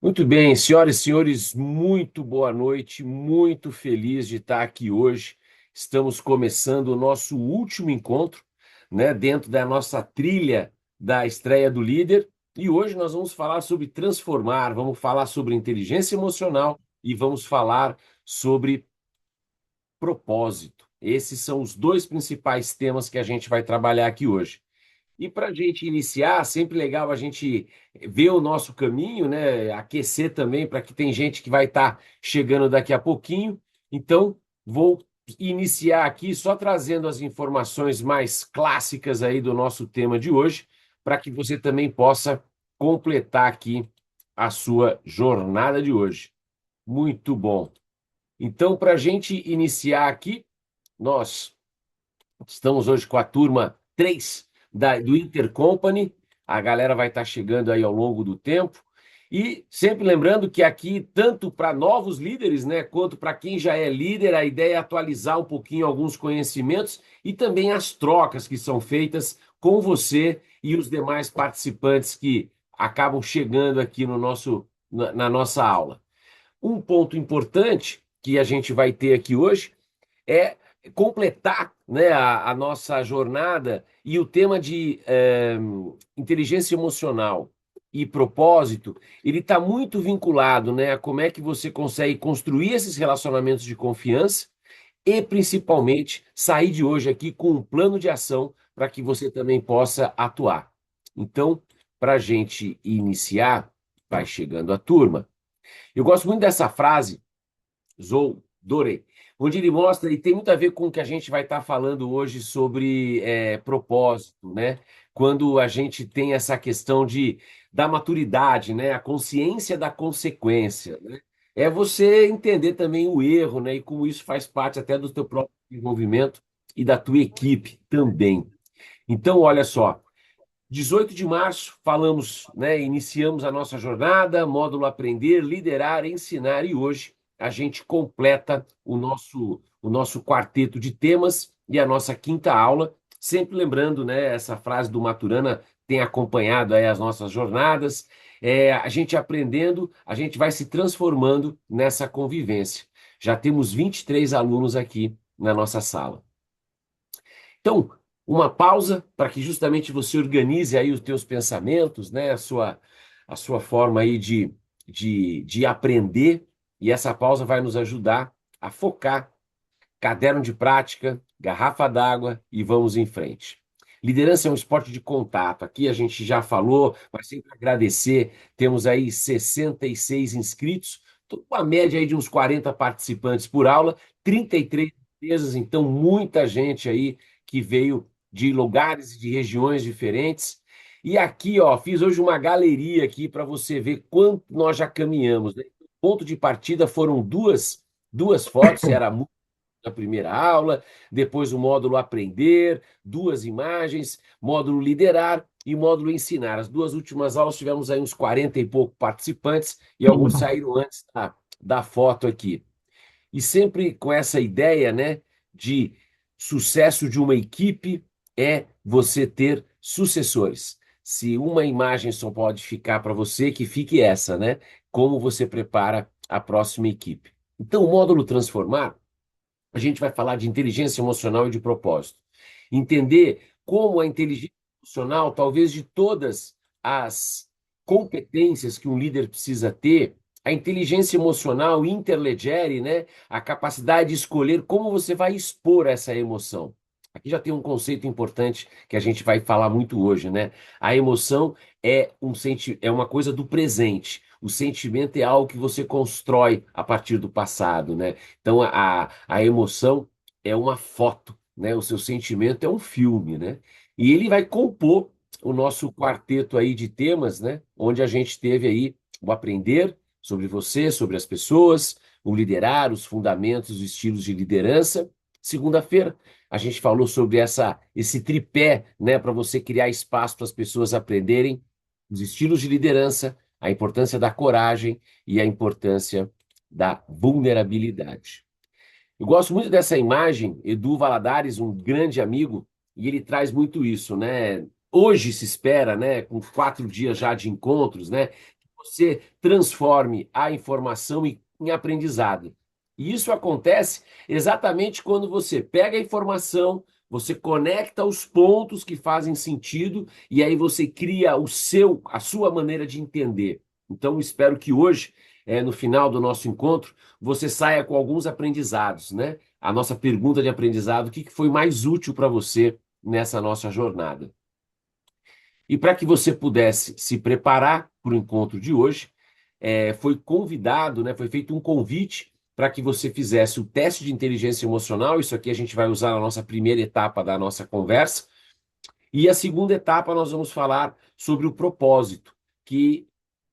Muito bem, senhoras e senhores, muito boa noite, muito feliz de estar aqui hoje. Estamos começando o nosso último encontro, né, dentro da nossa trilha da estreia do líder. E hoje nós vamos falar sobre transformar, vamos falar sobre inteligência emocional e vamos falar sobre propósito. Esses são os dois principais temas que a gente vai trabalhar aqui hoje. E para a gente iniciar, sempre legal a gente ver o nosso caminho, né? Aquecer também, para que tem gente que vai estar chegando daqui a pouquinho. Então, vou iniciar aqui só trazendo as informações mais clássicas aí do nosso tema de hoje, para que você também possa completar aqui a sua jornada de hoje. Muito bom. Então, para a gente iniciar aqui, nós estamos hoje com a turma 3 do Intercompany. A galera vai estar chegando aí ao longo do tempo. E sempre lembrando que aqui, tanto para novos líderes, né, quanto para quem já é líder, a ideia é atualizar um pouquinho alguns conhecimentos e também as trocas que são feitas com você e os demais participantes que acabam chegando aqui no na nossa aula. Um ponto importante que a gente vai ter aqui hoje é completar, né, a nossa jornada e o tema de inteligência emocional e propósito, ele está muito vinculado, né, a como é que você consegue construir esses relacionamentos de confiança e, principalmente, sair de hoje aqui com um plano de ação para que você também possa atuar. Então, para a gente iniciar, vai chegando a turma. Eu gosto muito dessa frase Zou, Dore, onde ele mostra, e tem muito a ver com o que a gente vai estar falando hoje sobre propósito, né? Quando a gente tem essa questão da maturidade, né? A consciência da consequência, né? É você entender também o erro, né? E como isso faz parte até do teu próprio desenvolvimento e da tua equipe também. Então, olha só, 18 de março, falamos, né, iniciamos a nossa jornada, módulo Aprender, Liderar, Ensinar, e hoje a gente completa o nosso quarteto de temas e a nossa quinta aula, sempre lembrando, né, essa frase do Maturana tem acompanhado aí as nossas jornadas, a gente aprendendo, a gente vai se transformando nessa convivência. Já temos 23 alunos aqui na nossa sala. Então, uma pausa para que justamente você organize aí os teus pensamentos, né? A sua forma aí de aprender, e essa pausa vai nos ajudar a focar, caderno de prática, garrafa d'água e vamos em frente. Liderança é um esporte de contato. Aqui a gente já falou, mas sempre agradecer. Temos aí 66 inscritos, tô com a média aí de uns 40 participantes por aula, 33 empresas, então muita gente aí que veio de lugares e de regiões diferentes. E aqui, ó, fiz hoje uma galeria aqui para você ver quanto nós já caminhamos, né? Ponto de partida foram duas fotos, era na primeira aula, depois o módulo Aprender, duas imagens, módulo Liderar e módulo Ensinar. As duas últimas aulas tivemos aí uns 40 e pouco participantes e alguns saíram antes da foto aqui. E sempre com essa ideia, né, de sucesso de uma equipe é você ter sucessores. Se uma imagem só pode ficar para você, que fique essa, né? Como você prepara a próxima equipe. Então, o módulo Transformar a gente vai falar de inteligência emocional e de propósito. Entender como a inteligência emocional, talvez de todas as competências que um líder precisa ter, a inteligência emocional interlegere, né, a capacidade de escolher como você vai expor essa emoção. Aqui já tem um conceito importante que a gente vai falar muito hoje, né? A emoção é uma coisa do presente. O sentimento é algo que você constrói a partir do passado, né? Então, a emoção é uma foto, né? O seu sentimento é um filme, né? E ele vai compor o nosso quarteto aí de temas, né? Onde a gente teve aí o aprender sobre você, sobre as pessoas, o liderar, os fundamentos, os estilos de liderança. Segunda-feira, a gente falou sobre esse tripé, né? Para você criar espaço para as pessoas aprenderem os estilos de liderança, a importância da coragem e a importância da vulnerabilidade. Eu gosto muito dessa imagem, Edu Valadares, um grande amigo, e ele traz muito isso, né? Hoje se espera, né, com 4 dias já de encontros, né? você transforme a informação em aprendizado. E isso acontece exatamente quando você pega a informação, você conecta os pontos que fazem sentido e aí você cria a sua maneira de entender. Então, espero que hoje, no final do nosso encontro, você saia com alguns aprendizados, né? A nossa pergunta de aprendizado, o que foi mais útil para você nessa nossa jornada? E para que você pudesse se preparar para o encontro de hoje, foi convidado, né, foi feito um convite para que você fizesse o teste de inteligência emocional. Isso aqui a gente vai usar na nossa primeira etapa da nossa conversa. E a segunda etapa nós vamos falar sobre o propósito, que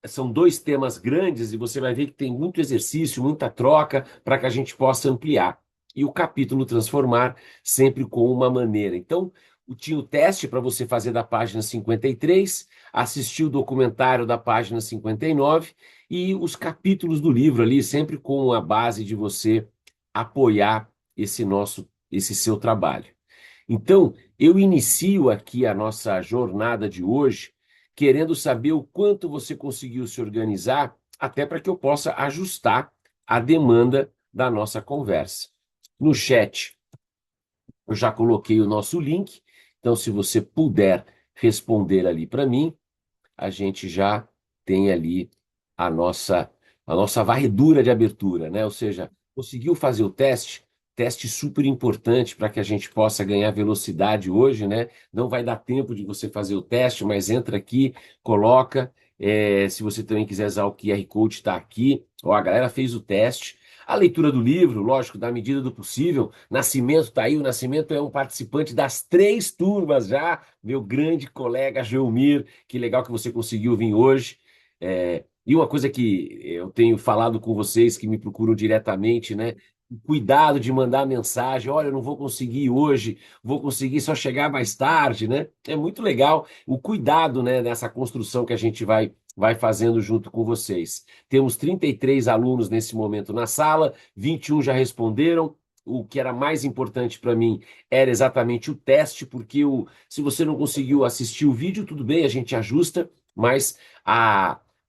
são dois temas grandes e você vai ver que tem muito exercício, muita troca para que a gente possa ampliar. E o capítulo transformar sempre com uma maneira. Então, tinha o teste para você fazer da página 53, assistir o documentário da página 59 e os capítulos do livro ali, sempre com a base de você apoiar esse seu trabalho. Então, eu inicio aqui a nossa jornada de hoje querendo saber o quanto você conseguiu se organizar, até para que eu possa ajustar a demanda da nossa conversa. No chat, eu já coloquei o nosso link, então se você puder responder ali para mim, a gente já tem ali a nossa a nossa varredura de abertura, né? Ou seja, conseguiu fazer o teste, teste super importante para que a gente possa ganhar velocidade hoje, né? Não vai dar tempo de você fazer o teste, mas entra aqui, coloca. Se você também quiser usar o QR Code, está aqui. Ó, a galera fez o teste. A leitura do livro, lógico, na medida do possível. Nascimento está aí. O Nascimento é um participante das três turmas já. Meu grande colega Geomir, que legal que você conseguiu vir hoje. E uma coisa que eu tenho falado com vocês que me procuram diretamente, né? Cuidado de mandar mensagem, olha, eu não vou conseguir hoje, vou conseguir só chegar mais tarde, né? É muito legal o cuidado, né, nessa construção que a gente vai fazendo junto com vocês. Temos 33 alunos nesse momento na sala, 21 já responderam. O que era mais importante para mim era exatamente o teste, porque se você não conseguiu assistir o vídeo, tudo bem, a gente ajusta, mas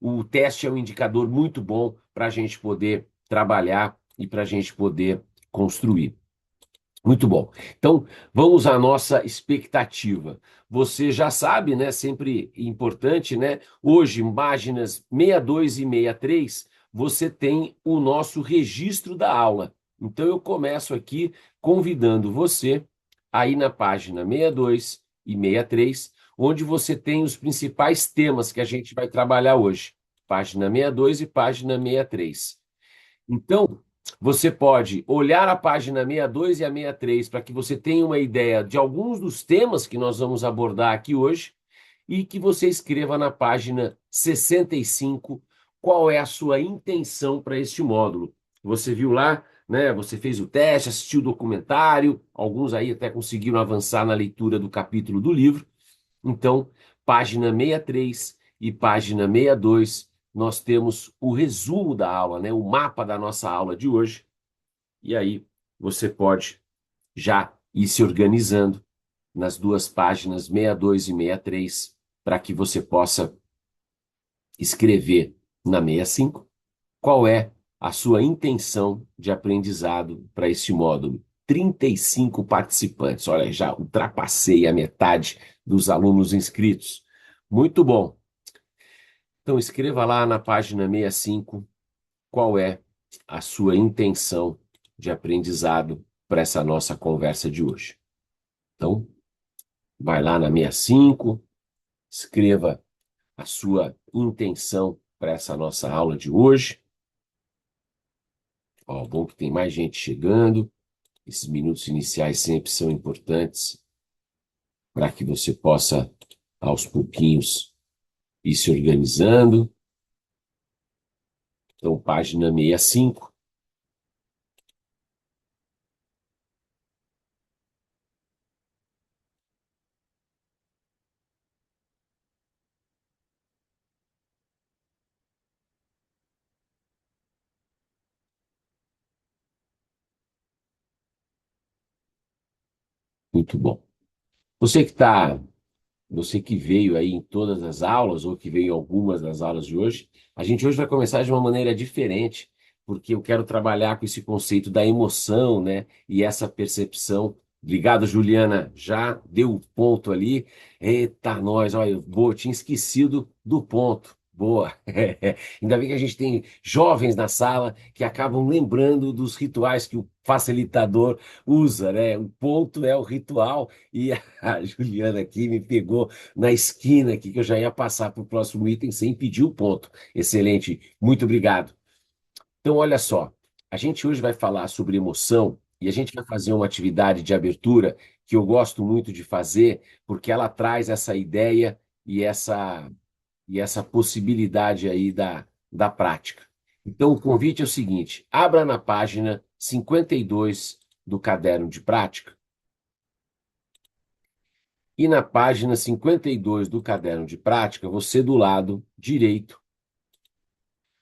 o teste é um indicador muito bom para a gente poder trabalhar e para a gente poder construir. Muito bom. Então, vamos à nossa expectativa. Você já sabe, né? Sempre importante, né? Hoje, em páginas 62 e 63, você tem o nosso registro da aula. Então, eu começo aqui convidando você a ir na página 62 e 63, onde você tem os principais temas que a gente vai trabalhar hoje. Página 62 e página 63. Então, você pode olhar a página 62 e a 63 para que você tenha uma ideia de alguns dos temas que nós vamos abordar aqui hoje e que você escreva na página 65 qual é a sua intenção para este módulo. Você viu lá, né? Você fez o teste, assistiu o documentário, alguns aí até conseguiram avançar na leitura do capítulo do livro. Então, página 63 e página 62, nós temos o resumo da aula, né? O mapa da nossa aula de hoje. E aí você pode já ir se organizando nas duas páginas 62 e 63 para que você possa escrever na 65 qual é a sua intenção de aprendizado para este módulo. 35 participantes. Olha, já ultrapassei a metade dos alunos inscritos. Muito bom. Então, escreva lá na página 65 qual é a sua intenção de aprendizado para essa nossa conversa de hoje. Então, vai lá na 65, escreva a sua intenção para essa nossa aula de hoje. Ó, bom que tem mais gente chegando. Esses minutos iniciais sempre são importantes para que você possa, aos pouquinhos, ir se organizando. Então, página 65. Muito bom. Você que está você que veio aí em todas as aulas ou que veio em algumas das aulas de hoje, a gente hoje vai começar de uma maneira diferente, porque eu quero trabalhar com esse conceito da emoção, né? E essa percepção. Obrigado, Juliana. Já deu o ponto ali. Eita, nós, olha, boa, tinha esquecido do ponto. Boa. Ainda bem que a gente tem jovens na sala que acabam lembrando dos rituais que o facilitador usa, né? O ponto é o ritual e a Juliana aqui me pegou na esquina aqui que eu já ia passar para o próximo item sem pedir o ponto. Excelente, muito obrigado. Então, olha só, a gente hoje vai falar sobre emoção e a gente vai fazer uma atividade de abertura que eu gosto muito de fazer, porque ela traz essa ideia e essa possibilidade aí da prática. Então, o convite é o seguinte: abra na página 52 do caderno de prática. E na página 52 do caderno de prática, você do lado direito,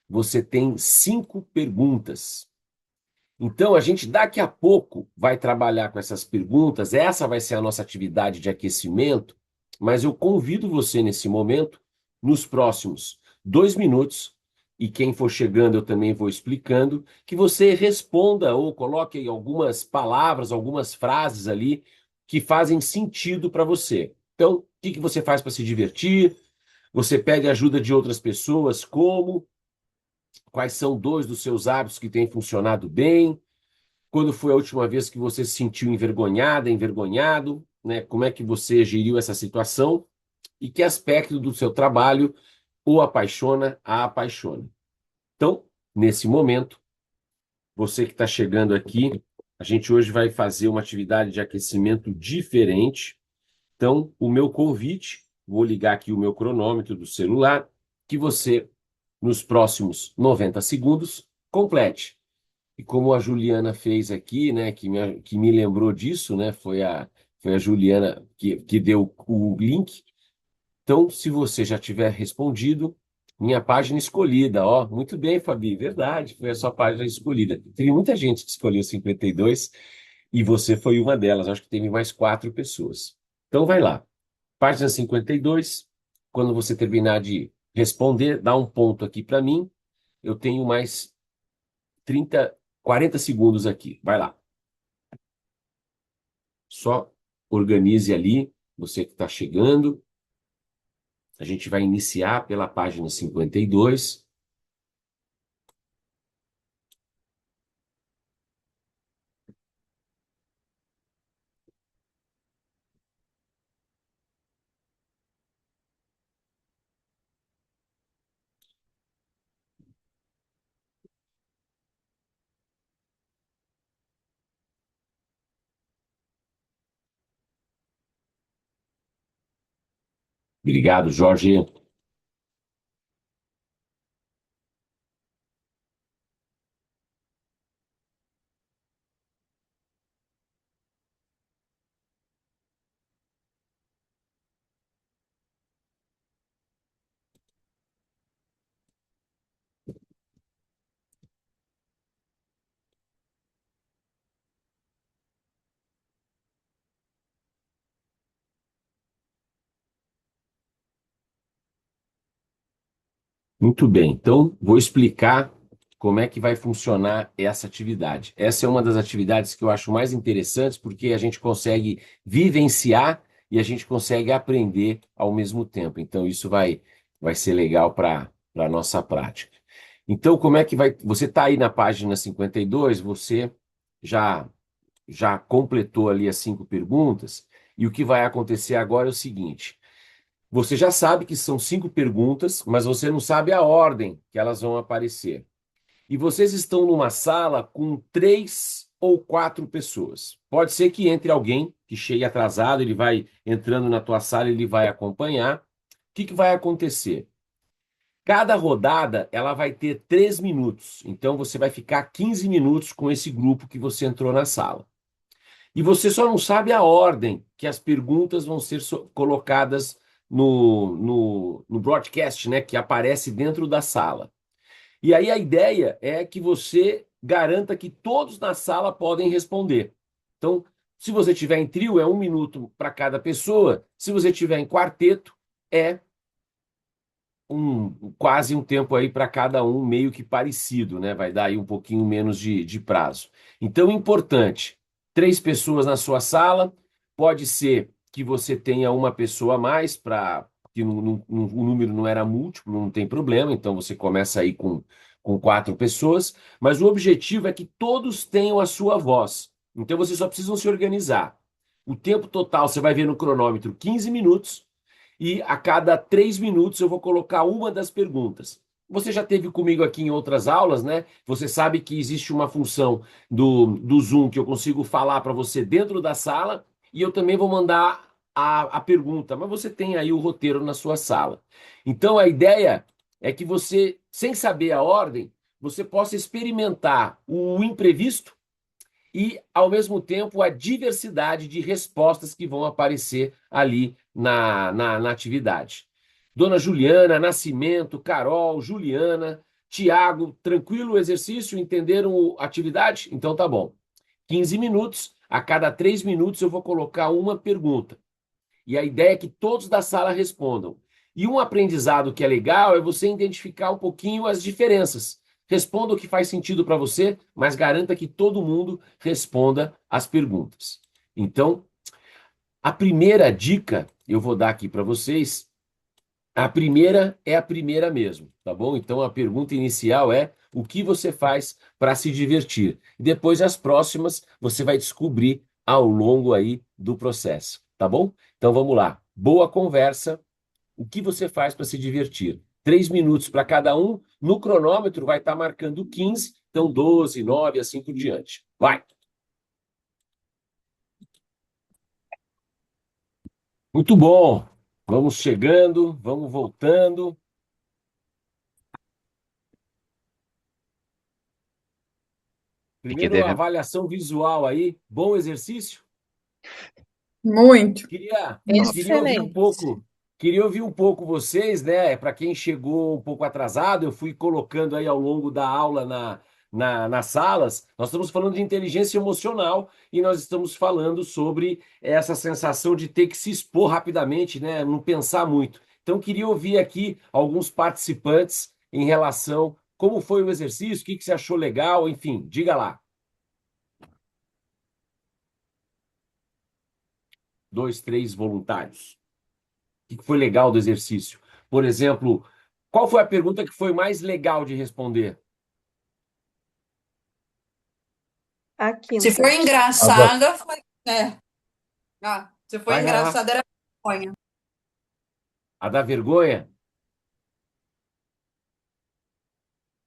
você tem 5 perguntas. Então, a gente daqui a pouco vai trabalhar com essas perguntas. Essa vai ser a nossa atividade de aquecimento, mas eu convido você nesse momento, nos próximos 2 minutos, e quem for chegando eu também vou explicando, que você responda ou coloque algumas palavras, algumas frases ali que fazem sentido para você. Então, o que que você faz para se divertir? Você pede ajuda de outras pessoas? Como? Quais são dois dos seus hábitos que têm funcionado bem? Quando foi a última vez que você se sentiu envergonhada, envergonhado, né? Como é que você geriu essa situação e que aspecto do seu trabalho o apaixona, a apaixona. Então, nesse momento, você que está chegando aqui, a gente hoje vai fazer uma atividade de aquecimento diferente. Então, o meu convite, vou ligar aqui o meu cronômetro do celular, que você, nos próximos 90 segundos, complete. E como a Juliana fez aqui, né, que me lembrou disso, né, foi a Juliana que deu o link. Então, se você já tiver respondido, minha página escolhida, ó, muito bem, Fabi, verdade, foi a sua página escolhida. Teve muita gente que escolheu 52 e você foi uma delas, acho que teve mais 4 pessoas. Então, vai lá, página 52, quando você terminar de responder, dá um ponto aqui para mim, eu tenho mais 30, 40 segundos aqui. Vai lá. Só organize ali, você que está chegando. A gente vai iniciar pela página 52. Obrigado, Jorge. Muito bem. Então, vou explicar como é que vai funcionar essa atividade. Essa é uma das atividades que eu acho mais interessantes, porque a gente consegue vivenciar e a gente consegue aprender ao mesmo tempo. Então, isso vai ser legal para a nossa prática. Então, como é que vai. Você está aí na página 52, você já, já completou ali as 5 perguntas, e o que vai acontecer agora é o seguinte. Você já sabe que são 5 perguntas, mas você não sabe a ordem que elas vão aparecer. E vocês estão numa sala com 3 ou 4 pessoas. Pode ser que entre alguém que chegue atrasado, ele vai entrando na tua sala, ele vai acompanhar. O que que vai acontecer? Cada rodada ela vai ter 3 minutos. Então você vai ficar 15 minutos com esse grupo que você entrou na sala. E você só não sabe a ordem que as perguntas vão ser colocadas no broadcast, né, que aparece dentro da sala. E aí a ideia é que você garanta que todos na sala podem responder. Então, Se você tiver em trio, é 1 minuto para cada pessoa. Se você tiver em quarteto, é quase um tempo aí para cada um, meio que parecido, né? Vai dar aí um pouquinho menos de prazo. Então, importante: 3 pessoas na sua sala. Pode ser que você tenha uma pessoa a mais, para que o número não era múltiplo, não tem problema. Então, você começa aí com 4 pessoas. Mas o objetivo é que todos tenham a sua voz. Então, vocês só precisam se organizar. O tempo total, você vai ver no cronômetro, 15 minutos, e a cada 3 minutos eu vou colocar uma das perguntas. Você já teve comigo aqui em outras aulas, né? Você sabe que existe uma função do Zoom que eu consigo falar para você dentro da sala, e eu também vou mandar a pergunta, mas você tem aí o roteiro na sua sala. Então a ideia é que você, sem saber a ordem, você possa experimentar o imprevisto e, ao mesmo tempo, a diversidade de respostas que vão aparecer ali na atividade. Dona Juliana, Nascimento, Carol, Juliana, Tiago, tranquilo o exercício? Entenderam a atividade? Então tá bom. 15 minutos, a cada 3 minutos eu vou colocar uma pergunta. E a ideia é que todos da sala respondam. E um aprendizado que é legal é você identificar um pouquinho as diferenças. Responda o que faz sentido para você, mas garanta que todo mundo responda as perguntas. Então, a primeira dica eu vou dar aqui para vocês. A primeira é a primeira mesmo, tá bom? Então, a pergunta inicial é: o que você faz para se divertir? E depois, as próximas, você vai descobrir ao longo aí do processo, tá bom? Então, vamos lá. Boa conversa. O que você faz para se divertir? 3 minutos para cada um. No cronômetro vai estar marcando 15, então 12, 9, assim por diante. Vai! Muito bom! Vamos chegando, vamos voltando. Fiquei Primeiro, devendo. avaliação visual aí. Bom exercício? Muito. Queria, Top. queria ouvir um Excelente. pouco, queria ouvir um pouco vocês, né? Para quem chegou um pouco atrasado, eu fui colocando aí ao longo da aula nas salas. Nós estamos falando de inteligência emocional e nós estamos falando sobre essa sensação de ter que se expor rapidamente, né? Não pensar muito. Então, queria ouvir aqui alguns participantes em relação como foi o exercício, o que que você achou legal, enfim, diga lá. 2, 3 voluntários. O que foi legal do exercício? Por exemplo, qual foi a pergunta que foi mais legal de responder? A Se for quinta. A da- engraçada, foi. É. Ah, se for Vai lá. engraçada, era vergonha. A da vergonha?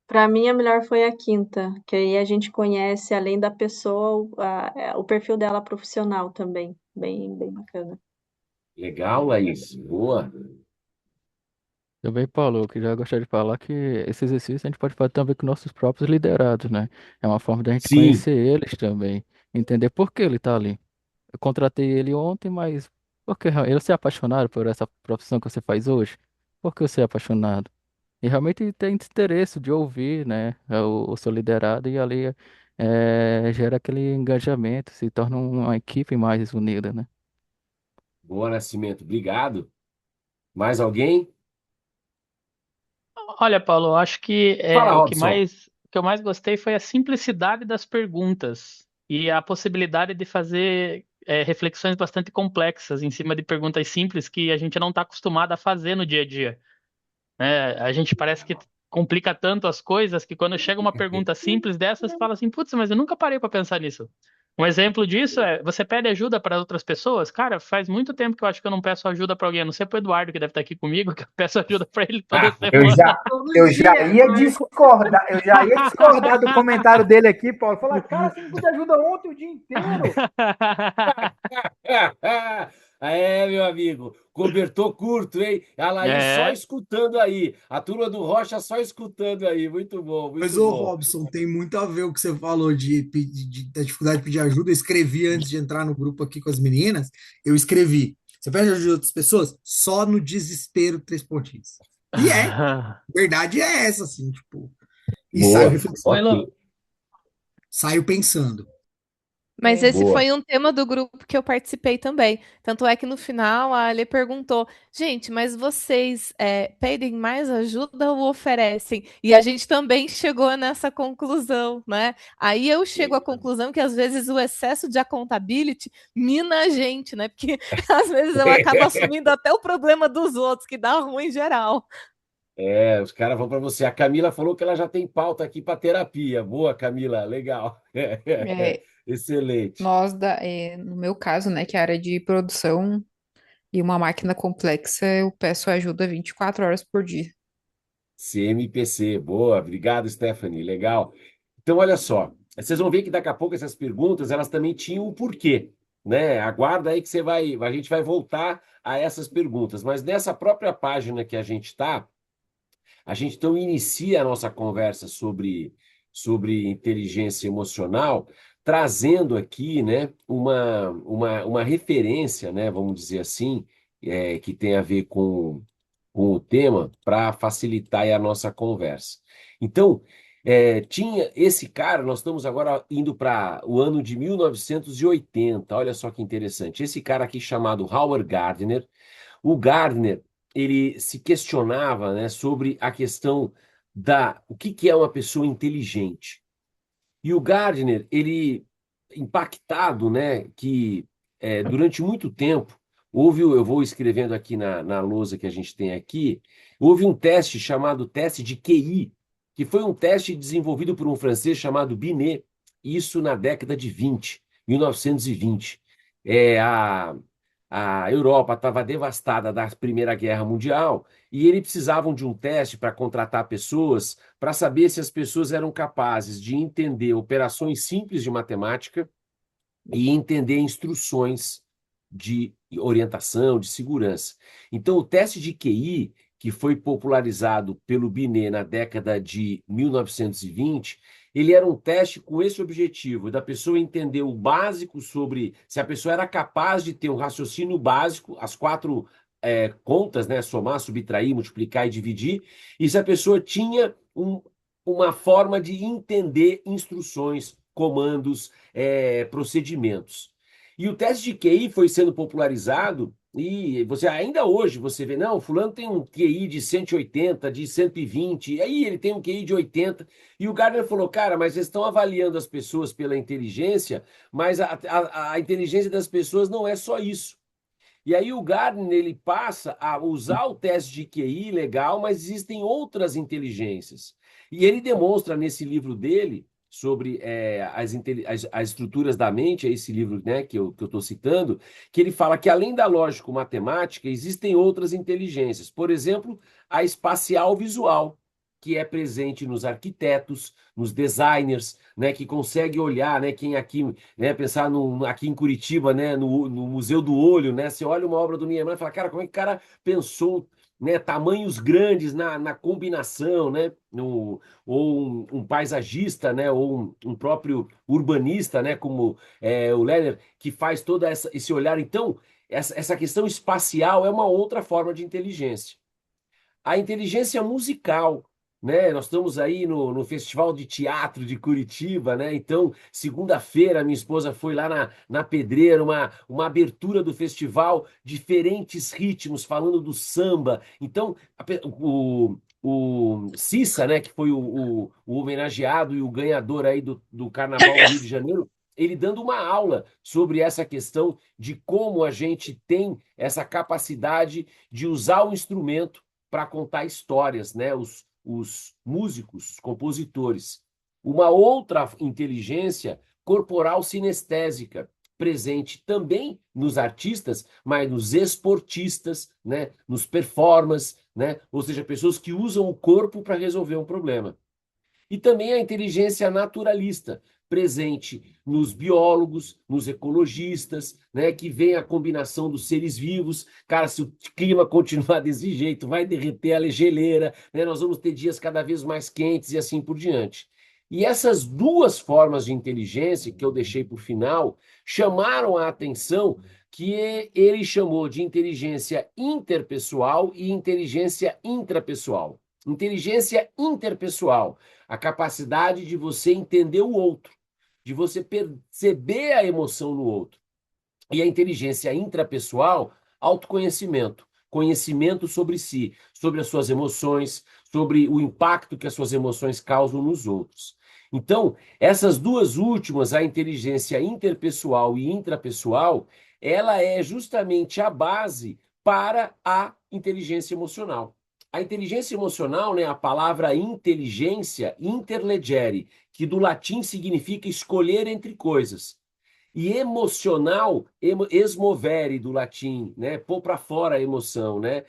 Para mim, a melhor foi a quinta, que aí a gente conhece, além da pessoa, o perfil dela profissional também. Bem, bem bacana. Legal, Laís. Boa. Também, Paulo, eu queria gostaria de falar que esse exercício a gente pode fazer também com nossos próprios liderados, né? É uma forma da gente Sim. conhecer eles também, entender por que ele está ali. Eu contratei ele ontem, mas por que ele se é apaixonado por essa profissão que você faz hoje? Por que você é apaixonado? E realmente tem interesse de ouvir, né, o seu liderado e ali gera aquele engajamento, se torna uma equipe mais unida, né? Boa, Nascimento. Obrigado. Mais alguém? Olha, Paulo, eu acho que Fala, Robson. o que eu mais gostei foi a simplicidade das perguntas e a possibilidade de fazer reflexões bastante complexas em cima de perguntas simples que a gente não está acostumado a fazer no dia a dia, né? A gente parece que complica tanto as coisas que quando chega uma pergunta simples dessas, fala assim, putz, mas eu nunca parei para pensar nisso. Um exemplo disso é, você pede ajuda para outras pessoas? Cara, faz muito tempo que eu acho que eu não peço ajuda para alguém, a não ser para o Eduardo, que deve estar aqui comigo, que eu peço ajuda para ele toda Eu semana. já, Todo eu já dia, ia Marco. discordar do comentário dele aqui, Paulo. Falar, cara, você me pediu ajuda ontem o dia inteiro. É, meu amigo, cobertor curto, hein? A Laís só É, escutando aí. A turma do Rocha só escutando aí. Muito bom, Mas, muito ô bom. Robson, tem muito a ver o que você falou da dificuldade de pedir ajuda. Eu escrevi antes de entrar no grupo aqui com as meninas. Eu escrevi: você pede ajuda de outras pessoas? Só no desespero, 3 pontinhos. E verdade é essa, assim, tipo. E saio Boa, reflexivo, Oi, Lu. ok. saio pensando. Mas esse Boa. foi um tema do grupo que eu participei também. Tanto é que no final a Ale perguntou: gente, mas vocês pedem mais ajuda ou oferecem? E a gente também chegou nessa conclusão, né? Aí eu chego à conclusão que às vezes o excesso de accountability mina a gente, né? Porque às vezes eu acabo assumindo até o problema dos outros, que dá ruim em geral. Os caras vão para você. A Camila falou que ela já tem pauta aqui para terapia. Boa, Camila, legal. É, Excelente. no meu caso, né, que é a área de produção e uma máquina complexa, eu peço ajuda 24 horas por dia. CMPC, boa, obrigado, Stephanie, legal. Então, olha só, vocês vão ver que daqui a pouco essas perguntas, elas também tinham um porquê, né? Aguarda aí que a gente vai voltar a essas perguntas, mas nessa própria página que a gente está, a gente então inicia a nossa conversa sobre inteligência emocional, trazendo aqui, né, uma referência, né, vamos dizer assim, que tem a ver com o tema para facilitar aí a nossa conversa. Então, tinha esse cara, nós estamos agora indo para o ano de 1980, olha só que interessante. Esse cara aqui chamado Howard Gardner, o Gardner, ele se questionava, né, sobre a questão o que é uma pessoa inteligente. E o Gardner, ele, impactado, né, que durante muito tempo, eu vou escrevendo aqui na lousa que a gente tem aqui, houve um teste chamado teste de QI, que foi um teste desenvolvido por um francês chamado Binet, isso na década de 20, 1920. A Europa estava devastada da Primeira Guerra Mundial e eles precisavam de um teste para contratar pessoas para saber se as pessoas eram capazes de entender operações simples de matemática e entender instruções de orientação, de segurança. Então, o teste de QI, que foi popularizado pelo Binet na década de 1920, ele era um teste com esse objetivo, da pessoa entender o básico sobre se a pessoa era capaz de ter um raciocínio básico, as quatro contas, né? Somar, subtrair, multiplicar e dividir, e se a pessoa tinha uma forma de entender instruções, comandos, procedimentos. E o teste de QI foi sendo popularizado e ainda hoje você vê, não, fulano tem um QI de 180, de 120, e aí ele tem um QI de 80. E o Gardner falou, cara, mas eles estão avaliando as pessoas pela inteligência, mas a inteligência das pessoas não é só isso. E aí o Gardner ele passa a usar o teste de QI legal, mas existem outras inteligências. E ele demonstra nesse livro dele sobre as estruturas da mente, é esse livro, né, que eu estou citando, que ele fala que além da lógico-matemática, existem outras inteligências. Por exemplo, a espacial visual, que é presente nos arquitetos, nos designers, né, que consegue olhar, né, quem aqui, né, pensar aqui em Curitiba, né, no Museu do Olho, né, você olha uma obra do Niemeyer e fala, cara, como é que o cara pensou, né, tamanhos grandes na combinação, né, ou um paisagista, né, ou um próprio urbanista, né, como o Lerner, que faz todo esse olhar. Então, essa questão espacial é uma outra forma de inteligência. A inteligência musical, né? Nós estamos aí no Festival de Teatro de Curitiba, né? Então, segunda-feira, minha esposa foi lá na Pedreira, uma abertura do festival, diferentes ritmos, falando do samba. Então, o Cissa, né, que foi o homenageado e o ganhador aí do Carnaval do Rio de Janeiro, ele dando uma aula sobre essa questão de como a gente tem essa capacidade de usar o instrumento para contar histórias, né? Os músicos, os compositores. Uma outra inteligência corporal sinestésica, presente também nos artistas, mas nos esportistas, né? Nos performers, né? Ou seja, pessoas que usam o corpo para resolver um problema. E também a inteligência naturalista, presente nos biólogos, nos ecologistas, né, que vem a combinação dos seres vivos. Cara, se o clima continuar desse jeito, vai derreter a geleira, né, nós vamos ter dias cada vez mais quentes e assim por diante. E essas duas formas de inteligência que eu deixei para o final chamaram a atenção que ele chamou de inteligência interpessoal e inteligência intrapessoal. Inteligência interpessoal, a capacidade de você entender o outro, de você perceber a emoção no outro. E a inteligência intrapessoal, autoconhecimento, conhecimento sobre si, sobre as suas emoções, sobre o impacto que as suas emoções causam nos outros. Então, essas duas últimas, a inteligência interpessoal e intrapessoal, ela é justamente a base para a inteligência emocional. A inteligência emocional, né, a palavra inteligência, interlegere, que do latim significa escolher entre coisas. E emocional, esmovere do latim, né? Pôr para fora a emoção, né?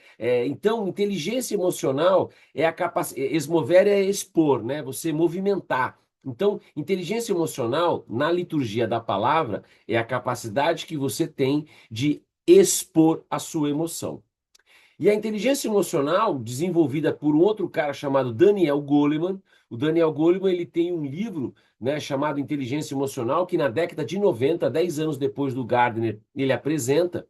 Então, inteligência emocional é a capacidade. Esmovere é expor, né? Você movimentar. Então, inteligência emocional, na liturgia da palavra, é a capacidade que você tem de expor a sua emoção. E a inteligência emocional, desenvolvida por um outro cara chamado Daniel Goleman, o Daniel Goleman ele tem um livro, né, chamado Inteligência Emocional, que na década de 90, 10 anos depois do Gardner, ele apresenta,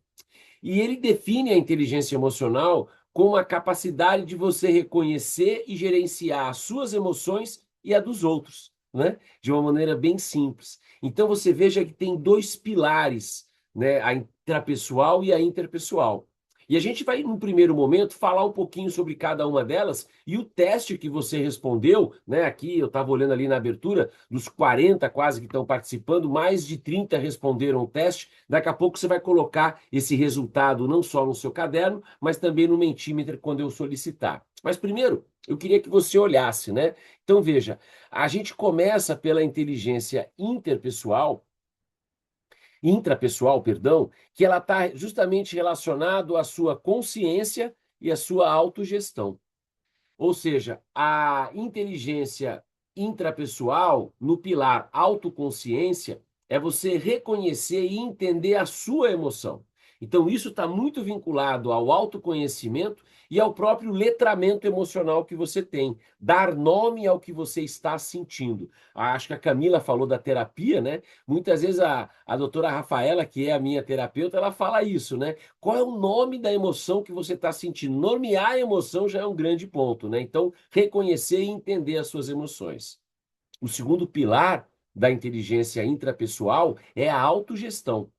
e ele define a inteligência emocional como a capacidade de você reconhecer e gerenciar as suas emoções e a dos outros, né, de uma maneira bem simples. Então você veja que tem dois pilares, né, a intrapessoal e a interpessoal. E a gente vai, num primeiro momento, falar um pouquinho sobre cada uma delas e o teste que você respondeu, né? Aqui eu estava olhando ali na abertura, dos 40 quase que estão participando, mais de 30 responderam o teste. Daqui a pouco você vai colocar esse resultado não só no seu caderno, mas também no Mentimeter quando eu solicitar. Mas primeiro, eu queria que você olhasse, né? Então veja, a gente começa pela inteligência intrapessoal, perdão, que ela está justamente relacionado à sua consciência e à sua autogestão. Ou seja, a inteligência intrapessoal, no pilar autoconsciência, é você reconhecer e entender a sua emoção. Então, isso está muito vinculado ao autoconhecimento e ao próprio letramento emocional que você tem. Dar nome ao que você está sentindo. Acho que a Camila falou da terapia, né? Muitas vezes a doutora Rafaela, que é a minha terapeuta, ela fala isso, né? Qual é o nome da emoção que você está sentindo? Nomear a emoção já é um grande ponto, né? Então, reconhecer e entender as suas emoções. O segundo pilar da inteligência intrapessoal é a autogestão.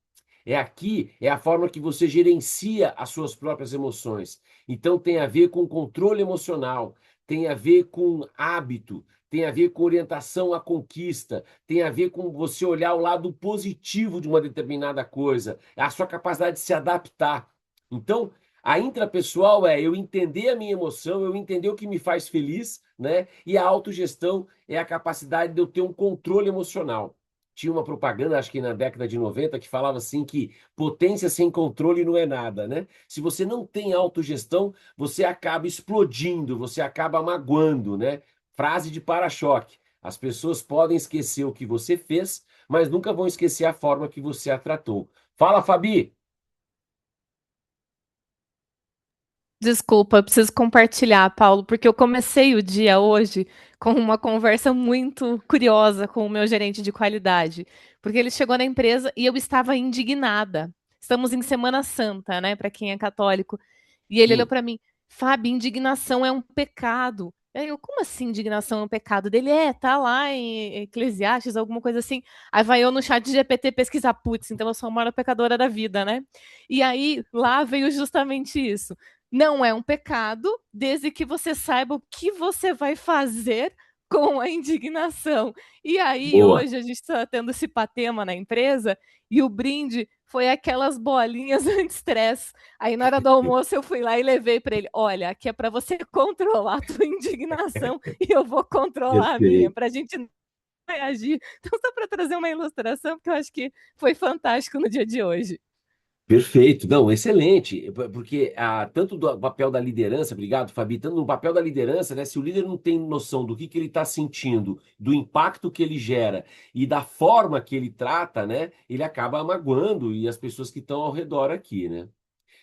É a forma que você gerencia as suas próprias emoções. Então, tem a ver com controle emocional, tem a ver com hábito, tem a ver com orientação à conquista, tem a ver com você olhar o lado positivo de uma determinada coisa, a sua capacidade de se adaptar. Então, a intrapessoal é eu entender a minha emoção, eu entender o que me faz feliz, né? E a autogestão é a capacidade de eu ter um controle emocional. Tinha uma propaganda, acho que na década de 90, que falava assim que potência sem controle não é nada, né? Se você não tem autogestão, você acaba explodindo, você acaba magoando, né? Frase de para-choque. As pessoas podem esquecer o que você fez, mas nunca vão esquecer a forma que você a tratou. Fala, Fabi! Desculpa, eu preciso compartilhar, Paulo, porque eu comecei o dia hoje com uma conversa muito curiosa com o meu gerente de qualidade, porque ele chegou na empresa e eu estava indignada. Estamos em Semana Santa, né, para quem é católico. E ele olhou Sim. para mim, Fábio, indignação é um pecado. Aí eu, como assim indignação é um pecado? Dele tá lá em Eclesiastes, alguma coisa assim. Aí vai eu no chat de GPT pesquisar, putz, então eu sou a maior pecadora da vida, né? E aí lá veio justamente isso. Não é um pecado, desde que você saiba o que você vai fazer com a indignação. E aí, Boa. hoje, a gente está tendo esse patema na empresa, e o brinde foi aquelas bolinhas anti-estresse. Aí, na hora do almoço, eu fui lá e levei para ele: olha, aqui é para você controlar a tua indignação, e eu vou controlar a minha, Perfeito. para a gente não reagir. Então, só para trazer uma ilustração, porque eu acho que foi fantástico no dia de hoje. Perfeito, não, excelente, porque tanto do papel da liderança, obrigado, Fabi, tanto no papel da liderança, né, se o líder não tem noção do que ele está sentindo, do impacto que ele gera e da forma que ele trata, né, ele acaba magoando e as pessoas que estão ao redor aqui, né.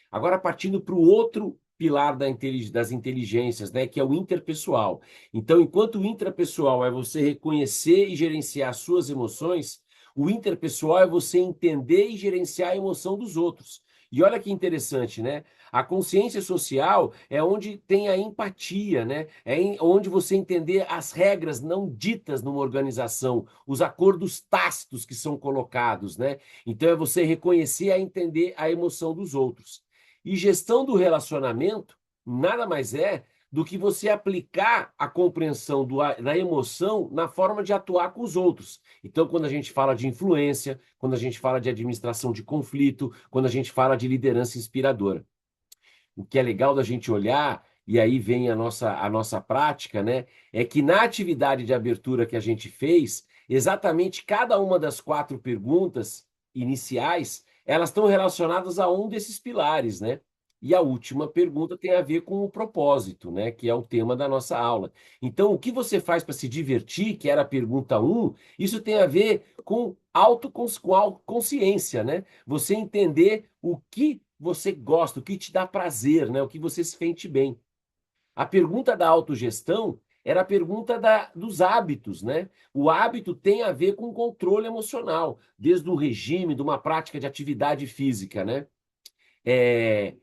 Agora, partindo para o outro pilar das inteligências, né, que é o interpessoal. Então, enquanto o intrapessoal é você reconhecer e gerenciar as suas emoções, o interpessoal é você entender e gerenciar a emoção dos outros. E olha que interessante, né? A consciência social é onde tem a empatia, né? Onde você entender as regras não ditas numa organização, os acordos tácitos que são colocados, né? Então é você reconhecer e entender a emoção dos outros. E gestão do relacionamento nada mais é do que você aplicar a compreensão da emoção na forma de atuar com os outros. Então, quando a gente fala de influência, quando a gente fala de administração de conflito, quando a gente fala de liderança inspiradora. O que é legal da gente olhar, e aí vem a nossa prática, né? É que na atividade de abertura que a gente fez, exatamente cada uma das 4 perguntas iniciais, elas estão relacionadas a um desses pilares, né? E a última pergunta tem a ver com o propósito, né? Que é o tema da nossa aula. Então, o que você faz para se divertir, que era a pergunta 1, isso tem a ver com autoconsciência, né? Você entender o que você gosta, o que te dá prazer, né? O que você se sente bem. A pergunta da autogestão era a pergunta dos hábitos, né? O hábito tem a ver com controle emocional, desde um regime, de uma prática de atividade física, né? É,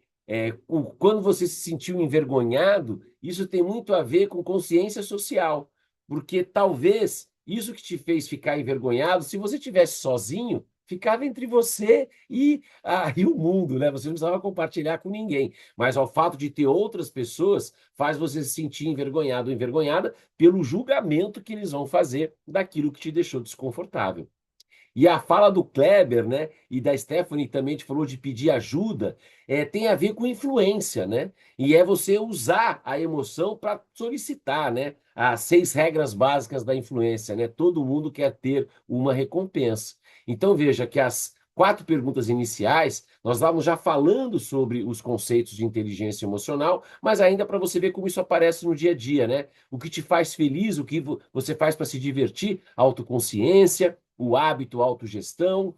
quando você se sentiu envergonhado, isso tem muito a ver com consciência social, porque talvez isso que te fez ficar envergonhado, se você tivesse sozinho, ficava entre você e o mundo, né? Você não precisava compartilhar com ninguém. Mas ao fato de ter outras pessoas, faz você se sentir envergonhado ou envergonhada pelo julgamento que eles vão fazer daquilo que te deixou desconfortável. E a fala do Kleber, né, e da Stephanie também te falou de pedir ajuda, tem a ver com influência, né? E é você usar a emoção para solicitar, né? As 6 regras básicas da influência, né? Todo mundo quer ter uma recompensa. Então veja que as 4 perguntas iniciais, nós estávamos já falando sobre os conceitos de inteligência emocional, mas ainda para você ver como isso aparece no dia a dia, né? O que te faz feliz, o que você faz para se divertir, autoconsciência, o hábito, a autogestão,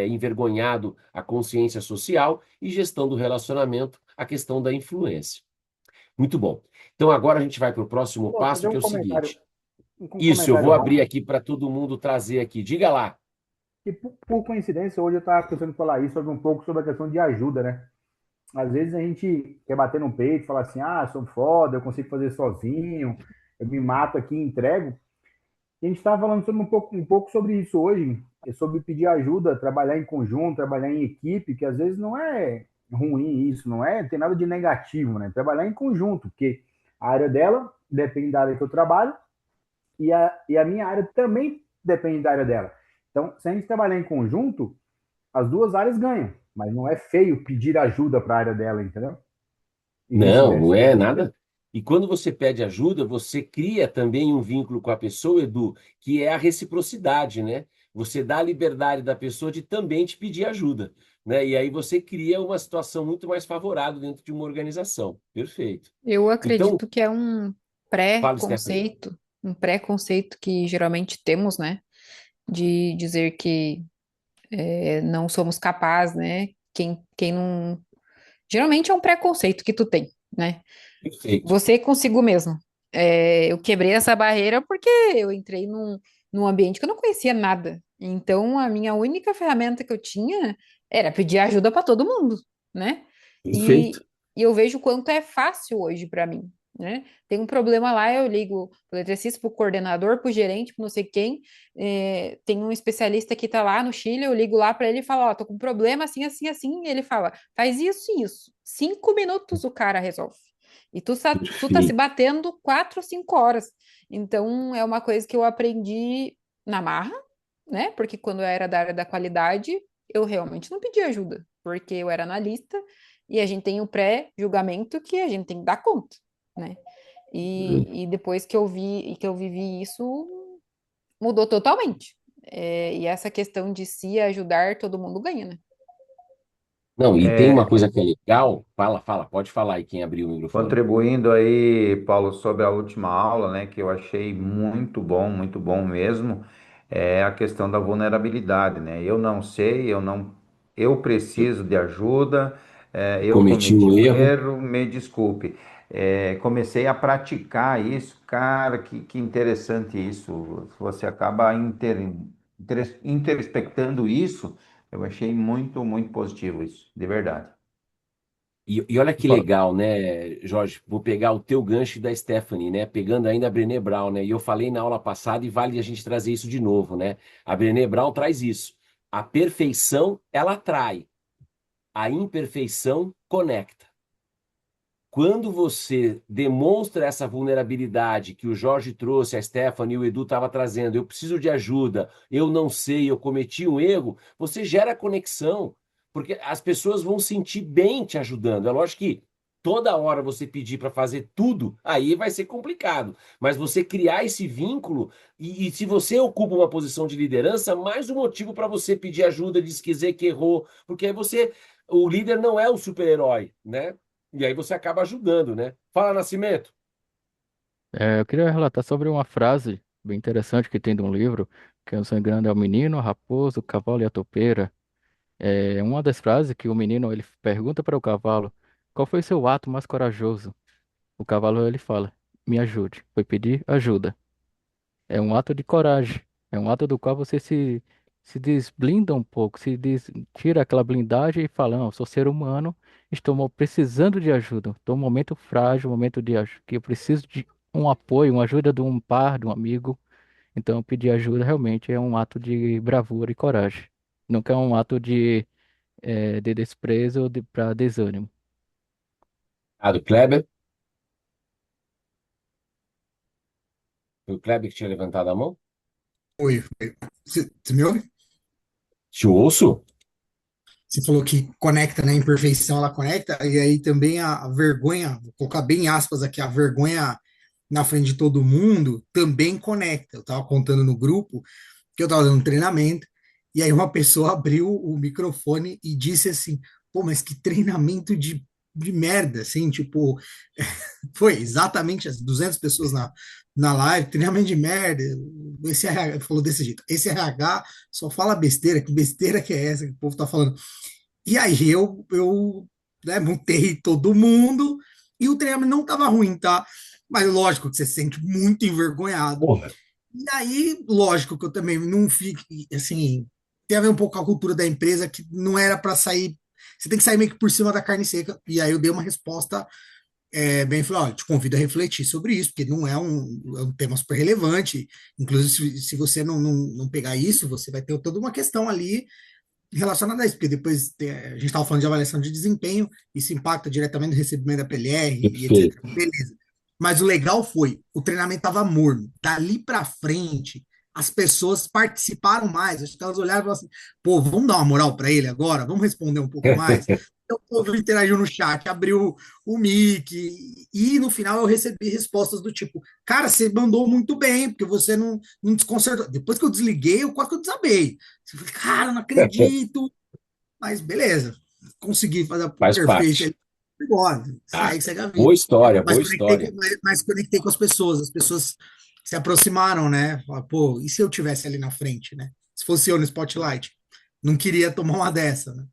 envergonhado, a consciência social e gestão do relacionamento, a questão da influência. Muito bom. Então agora a gente vai para o próximo Posso passo, fazer que é um o comentário, seguinte. um Isso, eu comentário vou abrir rápido? aqui para todo mundo trazer aqui. Diga lá. E por coincidência, hoje eu estava pensando em falar isso sobre um pouco sobre a questão de ajuda, né? Às vezes a gente quer bater no peito, falar assim, ah, sou foda, eu consigo fazer sozinho, eu me mato aqui e entrego. E a gente estava falando sobre um pouco sobre isso hoje, sobre pedir ajuda, trabalhar em conjunto, trabalhar em equipe, que às vezes não é ruim isso, não é, tem nada de negativo, né? Trabalhar em conjunto, porque a área dela depende da área que eu trabalho e a minha área também depende da área dela. Então, se a gente trabalhar em conjunto, as duas áreas ganham, mas não é feio pedir ajuda para a área dela, entendeu? E Não, não vice-versa. é nada. E quando você pede ajuda, você cria também um vínculo com a pessoa, Edu, que é a reciprocidade, né? Você dá a liberdade da pessoa de também te pedir ajuda, né? E aí você cria uma situação muito mais favorável dentro de uma organização. Perfeito. Eu Então, acredito que é fala, Stephanie. um pré-conceito que geralmente temos, né? De dizer que não somos capazes, né? Quem não. Geralmente é um preconceito que tu tem, né? Perfeito. Você consigo mesmo. Eu quebrei essa barreira porque eu entrei num ambiente que eu não conhecia nada. Então, a minha única ferramenta que eu tinha era pedir ajuda para todo mundo, né? Perfeito. E eu vejo o quanto é fácil hoje para mim, né? Tem um problema lá, eu ligo pro eletricista, pro coordenador, pro gerente, pro não sei quem. Tem um especialista que tá lá no Chile, eu ligo lá para ele e falo, ó, tô com um problema assim, assim, assim. E ele fala, faz isso e isso. 5 minutos o cara resolve. E tu tá se Perfeito. batendo 4 ou 5 horas. Então, é uma coisa que eu aprendi na marra, né? Porque quando eu era da área da qualidade, eu realmente não pedi ajuda, porque eu era analista e a gente tem o pré-julgamento que a gente tem que dar conta, né? E depois que eu vivi isso, mudou totalmente. E essa questão de se ajudar, todo mundo ganha, né? Não, e tem uma É, coisa que é legal. Fala, fala, pode falar aí quem abriu o microfone. contribuindo aí, Paulo, sobre a última aula, né, que eu achei muito bom mesmo, é a questão da vulnerabilidade, né? Eu não sei, eu preciso de ajuda, eu Cometi cometi um um erro. erro, me desculpe. Comecei a praticar isso, cara, que interessante isso. Você acaba introspectando isso, Eu achei muito, muito positivo isso, de verdade. E olha que Fala. legal, né, Jorge? Vou pegar o teu gancho e da Stephanie, né? Pegando ainda a Brené Brown, né? E eu falei na aula passada e vale a gente trazer isso de novo, né? A Brené Brown traz isso. A perfeição, ela atrai. A imperfeição conecta. Quando você demonstra essa vulnerabilidade que o Jorge trouxe, a Stephanie e o Edu estavam trazendo, eu preciso de ajuda, eu não sei, eu cometi um erro, você gera conexão, porque as pessoas vão sentir bem te ajudando. É lógico que toda hora você pedir para fazer tudo, aí vai ser complicado, mas você criar esse vínculo, e se você ocupa uma posição de liderança, mais um motivo para você pedir ajuda, dizer que errou, porque aí você, o líder não é o super-herói, né? E aí você acaba ajudando, né? Fala, Nascimento. Eu queria relatar sobre uma frase bem interessante que tem de um livro, que, se não me engano, é o menino, a raposa, o cavalo e a topeira. É uma das frases que o menino ele pergunta para o cavalo qual foi seu ato mais corajoso. O cavalo ele fala, me ajude. Foi pedir ajuda. É um ato de coragem. É um ato do qual você se desblinda um pouco, tira aquela blindagem e fala, não, eu sou ser humano, precisando de ajuda. Estou num momento frágil, um momento que eu preciso de um apoio, uma ajuda de um par, de um amigo. Então, pedir ajuda realmente é um ato de bravura e coragem. Nunca é um ato de desprezo ou para desânimo. Ah, do Kleber. Foi o Kleber que tinha levantado a mão? Oi, oi. Você me ouve? Te ouço? Você falou que conecta, né? Imperfeição, ela conecta, e aí também a vergonha, vou colocar bem aspas aqui, a vergonha na frente de todo mundo também conecta. Eu estava contando no grupo que eu estava dando um treinamento, e aí uma pessoa abriu o microfone e disse assim: pô, mas que treinamento de merda, assim, tipo, foi exatamente as 200 pessoas na live, treinamento de merda. Esse RH, falou desse jeito: esse RH só fala besteira, que besteira que é essa que o povo tá falando? E aí eu né, mutei todo mundo e o treinamento não estava ruim, tá? Mas lógico que você se sente muito envergonhado. Porra. E aí, lógico que eu também não fico, assim, tem a ver um pouco com a cultura da empresa que não era para sair, você tem que sair meio que por cima da carne seca. E aí eu dei uma resposta bem, falei, olha, te convido a refletir sobre isso, porque não é um tema super relevante. Inclusive, se você não pegar isso, você vai ter toda uma questão ali relacionada a isso, porque depois a gente estava falando de avaliação de desempenho, isso impacta diretamente no recebimento da PLR e etc. Perfeito. Beleza. Mas o legal foi, o treinamento estava morno. Dali para frente, as pessoas participaram mais. Acho que elas olharam e falaram assim, pô, vamos dar uma moral para ele agora? Vamos responder um pouco mais? Então, o povo interagiu no chat, abriu o mic, e no final eu recebi respostas do tipo, cara, você mandou muito bem, porque você não desconcertou. Depois que eu desliguei, eu quase que eu desabei. Eu falei, cara, não acredito. Mas beleza, consegui fazer a Faz interface parte. ali. Igual, Ah, segue a vida. boa história, Mas boa conectei, história. mas conectei com as pessoas se aproximaram, né? Falaram, pô, e se eu tivesse ali na frente, né? Se fosse eu no spotlight, não queria tomar uma dessa, né?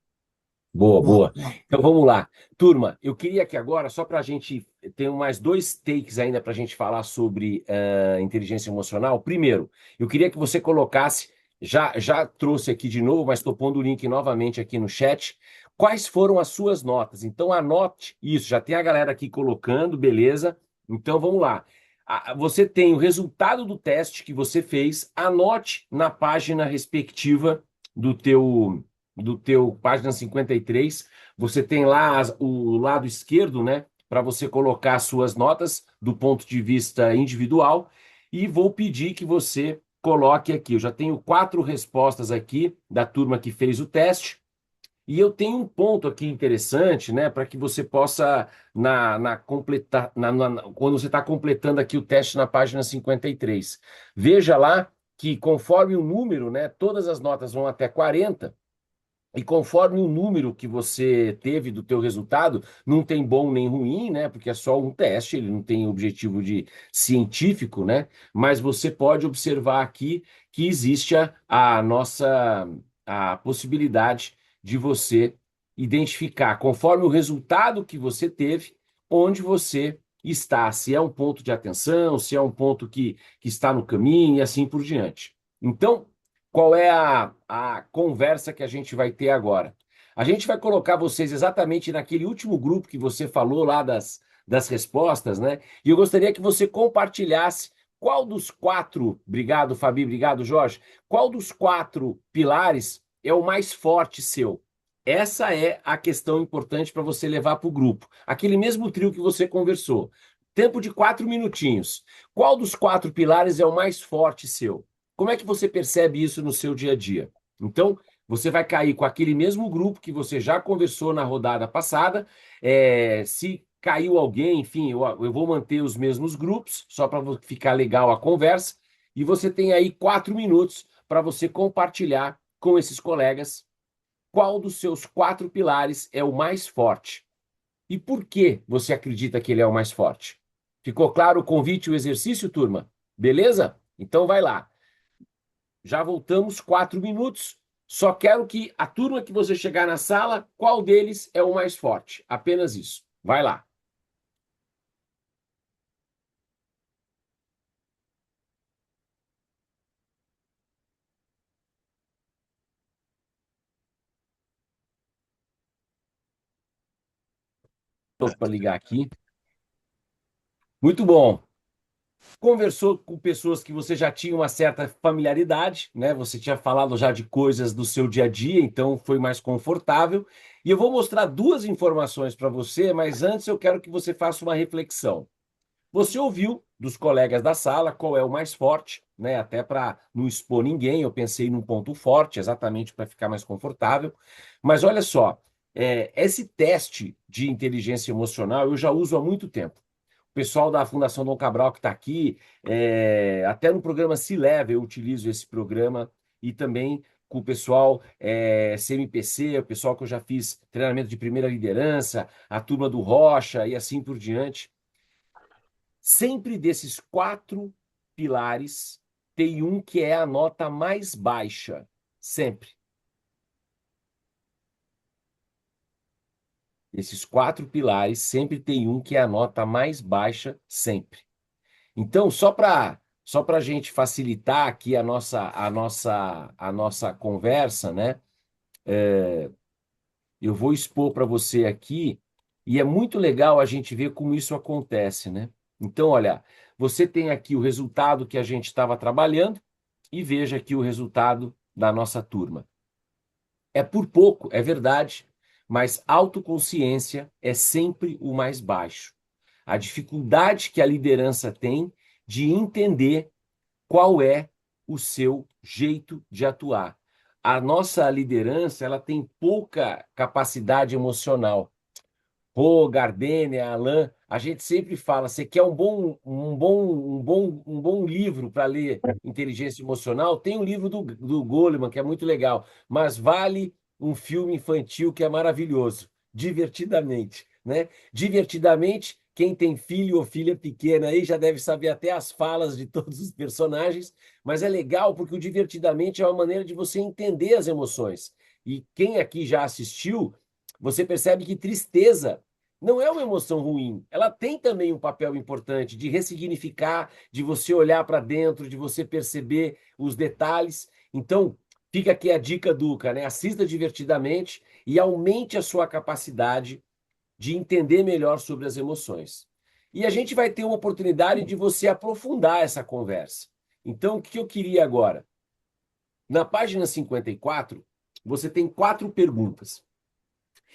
Boa, Bom, boa. ó, Então vamos lá. Turma, eu queria que agora, só para a gente ter mais dois takes ainda para a gente falar sobre inteligência emocional. Primeiro, eu queria que você colocasse, já trouxe aqui de novo, mas estou pondo o link novamente aqui no chat. Quais foram as suas notas? Então anote isso, já tem a galera aqui colocando, beleza? Então vamos lá. Você tem o resultado do teste que você fez, anote na página respectiva do teu página 53, você tem lá o lado esquerdo, né, para você colocar as suas notas do ponto de vista individual, e vou pedir que você coloque aqui. Eu já tenho 4 respostas aqui da turma que fez o teste, e eu tenho um ponto aqui interessante, né, para que você possa, quando você está completando aqui o teste na página 53, veja lá que conforme o número, né, todas as notas vão até 40, e conforme o número que você teve do teu resultado, não tem bom nem ruim, né? Porque é só um teste, ele não tem objetivo de científico, né? Mas você pode observar aqui que existe a possibilidade de você identificar, conforme o resultado que você teve, onde você está, se é um ponto de atenção, se é um ponto que está no caminho e assim por diante. Então, qual é a conversa que a gente vai ter agora. A gente vai colocar vocês exatamente naquele último grupo que você falou lá das respostas, né? E eu gostaria que você compartilhasse qual dos quatro, obrigado, Fabi, obrigado, Jorge, qual dos quatro pilares é o mais forte seu? Essa é a questão importante para você levar para o grupo. Aquele mesmo trio que você conversou. Tempo de 4 minutinhos. Qual dos quatro pilares é o mais forte seu? Como é que você percebe isso no seu dia a dia? Então, você vai cair com aquele mesmo grupo que você já conversou na rodada passada. Se caiu alguém, enfim, eu vou manter os mesmos grupos, só para ficar legal a conversa. E você tem aí 4 minutos para você compartilhar com esses colegas qual dos seus quatro pilares é o mais forte. E por que você acredita que ele é o mais forte? Ficou claro o convite e o exercício, turma? Beleza? Então vai lá. Já voltamos, 4 minutos. Só quero que a turma que você chegar na sala, qual deles é o mais forte? Apenas isso. Vai lá. Estou para ligar aqui. Muito bom. Conversou com pessoas que você já tinha uma certa familiaridade, né? Você tinha falado já de coisas do seu dia a dia, então foi mais confortável. E eu vou mostrar duas informações para você, mas antes eu quero que você faça uma reflexão. Você ouviu dos colegas da sala qual é o mais forte, né? Até para não expor ninguém, eu pensei num ponto forte, exatamente para ficar mais confortável. Mas olha só, esse teste de inteligência emocional eu já uso há muito tempo. O pessoal da Fundação Dom Cabral que está aqui, até no programa C-Level eu utilizo esse programa e também com o pessoal CMPC, o pessoal que eu já fiz treinamento de primeira liderança, a turma do Rocha e assim por diante. Sempre desses quatro pilares, tem um que é a nota mais baixa. Sempre. Esses quatro pilares, sempre tem um que é a nota mais baixa, sempre. Então, só para a gente facilitar aqui a nossa conversa, né? Eu vou expor para você aqui, e é muito legal a gente ver como isso acontece, né? Então, olha, você tem aqui o resultado que a gente estava trabalhando e veja aqui o resultado da nossa turma. É por pouco, é verdade, mas autoconsciência é sempre o mais baixo. A dificuldade que a liderança tem de entender qual é o seu jeito de atuar. A nossa liderança, ela tem pouca capacidade emocional. Pô, Gardênia, Alain, a gente sempre fala, você quer um bom livro para ler inteligência emocional? Tem um livro do Goleman, que é muito legal, mas vale um filme infantil que é maravilhoso, Divertidamente, né? Divertidamente, quem tem filho ou filha pequena aí já deve saber até as falas de todos os personagens, mas é legal porque o Divertidamente é uma maneira de você entender as emoções. E quem aqui já assistiu, você percebe que tristeza não é uma emoção ruim. Ela tem também um papel importante de ressignificar, de você olhar para dentro, de você perceber os detalhes. Então, fica aqui a dica, Duca, né? Assista divertidamente e aumente a sua capacidade de entender melhor sobre as emoções. E a gente vai ter uma oportunidade de você aprofundar essa conversa. Então, o que eu queria agora? Na página 54, você tem 4 perguntas.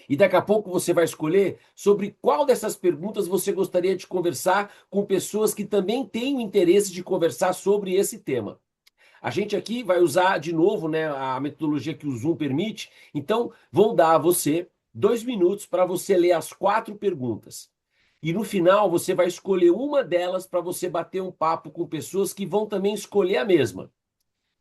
E daqui a pouco você vai escolher sobre qual dessas perguntas você gostaria de conversar com pessoas que também têm o interesse de conversar sobre esse tema. A gente aqui vai usar de novo, né, a metodologia que o Zoom permite. Então, vou dar a você 2 minutos para você ler as 4 perguntas. E no final você vai escolher uma delas para você bater um papo com pessoas que vão também escolher a mesma.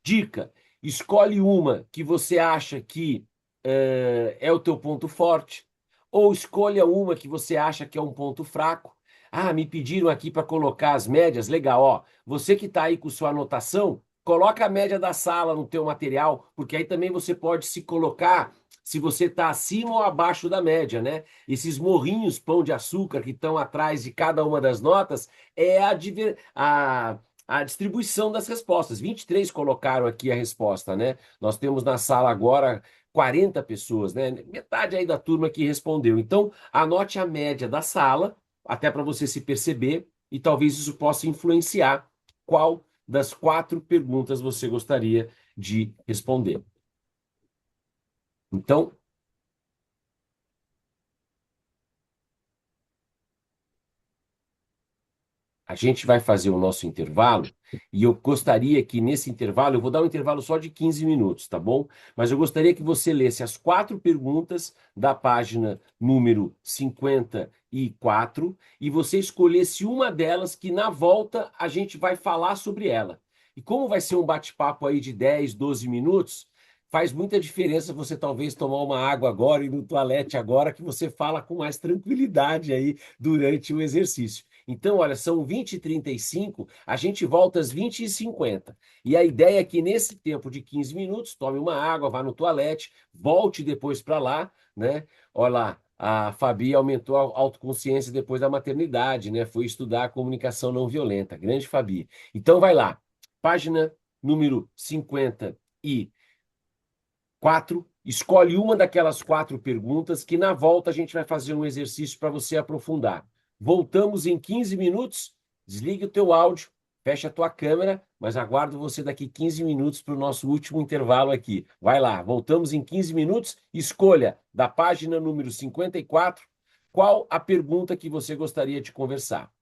Dica: escolhe uma que você acha que é o teu ponto forte, ou escolha uma que você acha que é um ponto fraco. Ah, me pediram aqui para colocar as médias. Legal, ó. Você que está aí com sua anotação, coloca a média da sala no teu material, porque aí também você pode se colocar se você está acima ou abaixo da média, né? Esses morrinhos pão de açúcar que estão atrás de cada uma das notas é a distribuição das respostas. 23 colocaram aqui a resposta, né? Nós temos na sala agora 40 pessoas, né? Metade aí da turma que respondeu. Então, anote a média da sala, até para você se perceber, e talvez isso possa influenciar qual das 4 perguntas você gostaria de responder. Então, a gente vai fazer o nosso intervalo e eu gostaria que nesse intervalo, eu vou dar um intervalo só de 15 minutos, tá bom? Mas eu gostaria que você lesse as 4 perguntas da página número 54 e você escolhesse uma delas que na volta a gente vai falar sobre ela. E como vai ser um bate-papo aí de 10, 12 minutos, faz muita diferença você talvez tomar uma água agora e no toalete agora que você fala com mais tranquilidade aí durante o exercício. Então, olha, são 20h35, a gente volta às 20h50. E a ideia é que nesse tempo de 15 minutos, tome uma água, vá no toalete, volte depois para lá, né? Olha lá, a Fabi aumentou a autoconsciência depois da maternidade, né? Foi estudar a comunicação não violenta. Grande Fabi. Então, vai lá. Página número 54. Escolhe uma daquelas 4 perguntas que na volta a gente vai fazer um exercício para você aprofundar. Voltamos em 15 minutos. Desligue o teu áudio, fecha a tua câmera, mas aguardo você daqui 15 minutos para o nosso último intervalo aqui. Vai lá, voltamos em 15 minutos. Escolha da página número 54 qual a pergunta que você gostaria de conversar.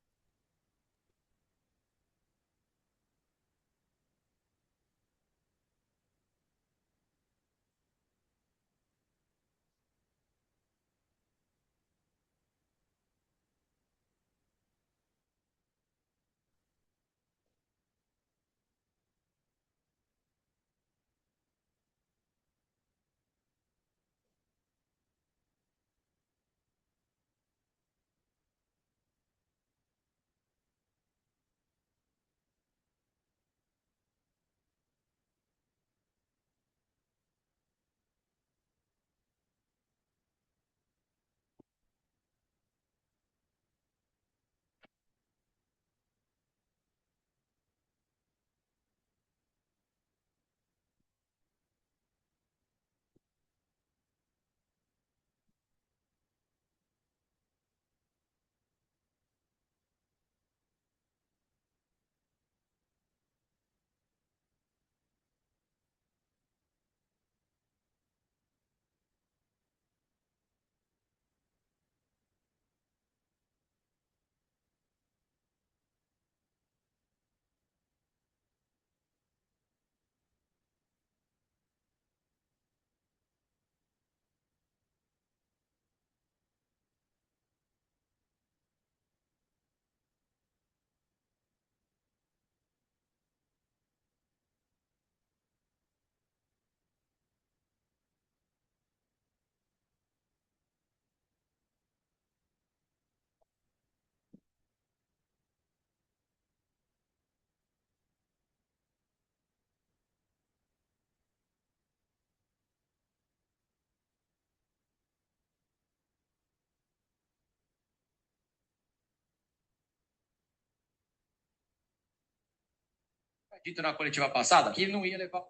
Dito na coletiva passada que não ia levar.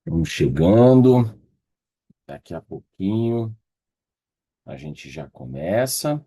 Vamos chegando. Daqui a pouquinho a gente já começa.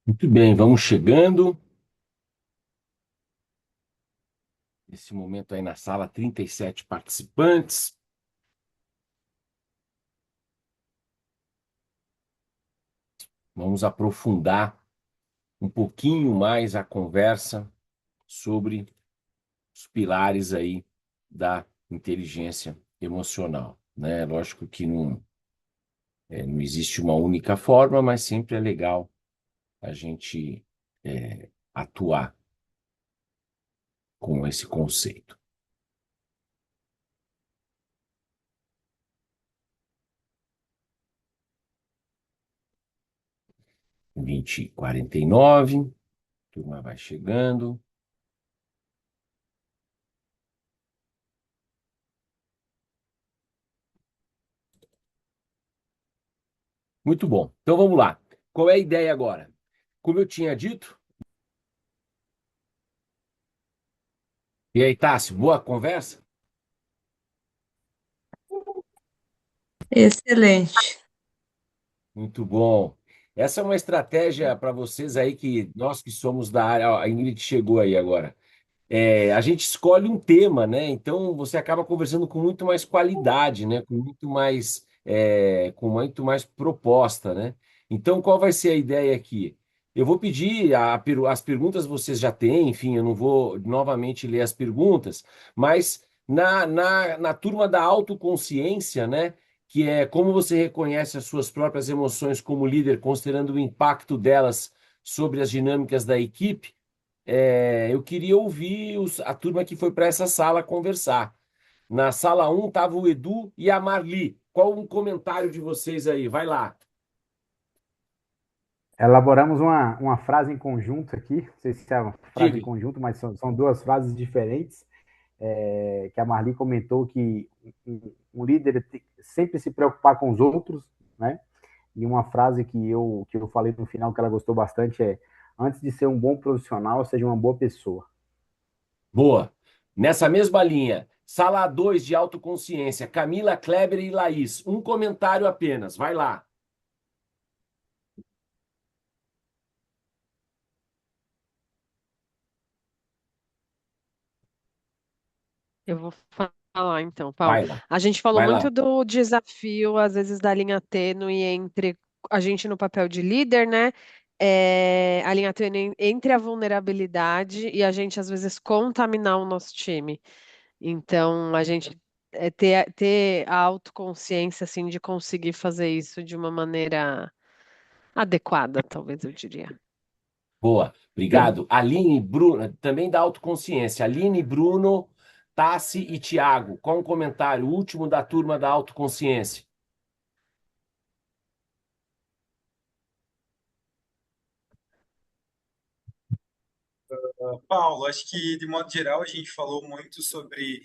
Muito bem, vamos chegando. Nesse momento aí na sala, 37 participantes. Vamos aprofundar um pouquinho mais a conversa sobre os pilares aí da inteligência emocional, né? Lógico que não existe uma única forma, mas sempre é legal a gente atuar com esse conceito. 20h49, a turma vai chegando. Muito bom. Então vamos lá. Qual é a ideia agora? Como eu tinha dito. E aí, Tássio, boa conversa? Excelente. Muito bom. Essa é uma estratégia para vocês aí que nós que somos da área. Ó, a Ingrid chegou aí agora. A gente escolhe um tema, né? Então você acaba conversando com muito mais qualidade, né? Com muito mais proposta, né? Então, qual vai ser a ideia aqui? Eu vou pedir as perguntas vocês já têm, enfim, eu não vou novamente ler as perguntas, mas na turma da autoconsciência, né? Que é como você reconhece as suas próprias emoções como líder, considerando o impacto delas sobre as dinâmicas da equipe. Eu queria ouvir a turma que foi para essa sala conversar. Na sala 1 estava o Edu e a Marli. Qual um comentário de vocês aí? Vai lá. Elaboramos uma frase em conjunto aqui, não sei se é uma frase em Diga. conjunto, mas são duas frases diferentes, que a Marli comentou que um líder tem sempre se preocupar com os outros, né? E uma frase que eu falei no final que ela gostou bastante é: antes de ser um bom profissional, seja uma boa pessoa. Boa. Nessa mesma linha, sala 2 de autoconsciência, Camila, Kleber e Laís. Um comentário apenas. Vai lá. Eu vou falar então, Paulo. Vai lá. A gente falou Vai muito lá. do desafio, às vezes, da linha tênue entre a gente no papel de líder, né? A linha tênue entre a vulnerabilidade e a gente, às vezes, contaminar o nosso time. Então, a gente ter a autoconsciência, assim, de conseguir fazer isso de uma maneira adequada, talvez eu diria. Boa. Obrigado. Aline, Bruno, também da autoconsciência. Aline, Bruno, Tassi e Tiago. Qual um comentário? O último da turma da autoconsciência. Paulo, acho que de modo geral a gente falou muito sobre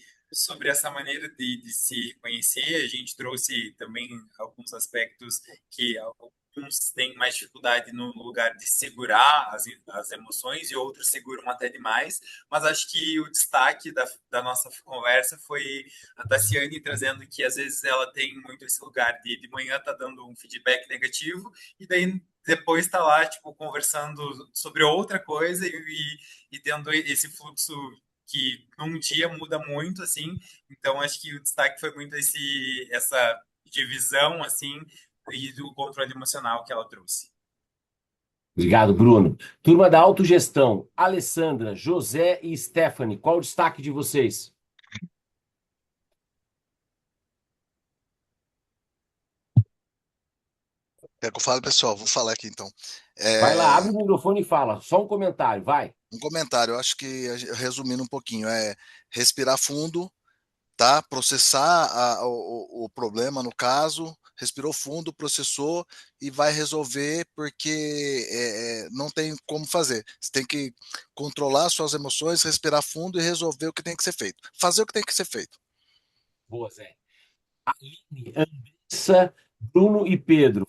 essa maneira de se reconhecer. A gente trouxe também alguns aspectos que alguns têm mais dificuldade no lugar de segurar as emoções e outros seguram até demais. Mas acho que o destaque da nossa conversa foi a Tassiane trazendo que às vezes ela tem muito esse lugar de manhã tá dando um feedback negativo e daí depois está lá, tipo, conversando sobre outra coisa e tendo esse fluxo que num dia muda muito, assim. Então, acho que o destaque foi muito essa divisão, assim, e do controle emocional que ela trouxe. Obrigado, Bruno. Turma da autogestão, Alessandra, José e Stephanie, qual o destaque de vocês? Quer que eu fale, pessoal? Vou falar aqui então. Vai lá, abre o microfone e fala. Só um comentário, vai. Um comentário, eu acho que, resumindo um pouquinho, respirar fundo, tá? Processar o problema, no caso, respirou fundo, processou e vai resolver, porque não tem como fazer. Você tem que controlar suas emoções, respirar fundo e resolver o que tem que ser feito. Fazer o que tem que ser feito. Boa, Zé. Aline, Andressa, Bruno e Pedro.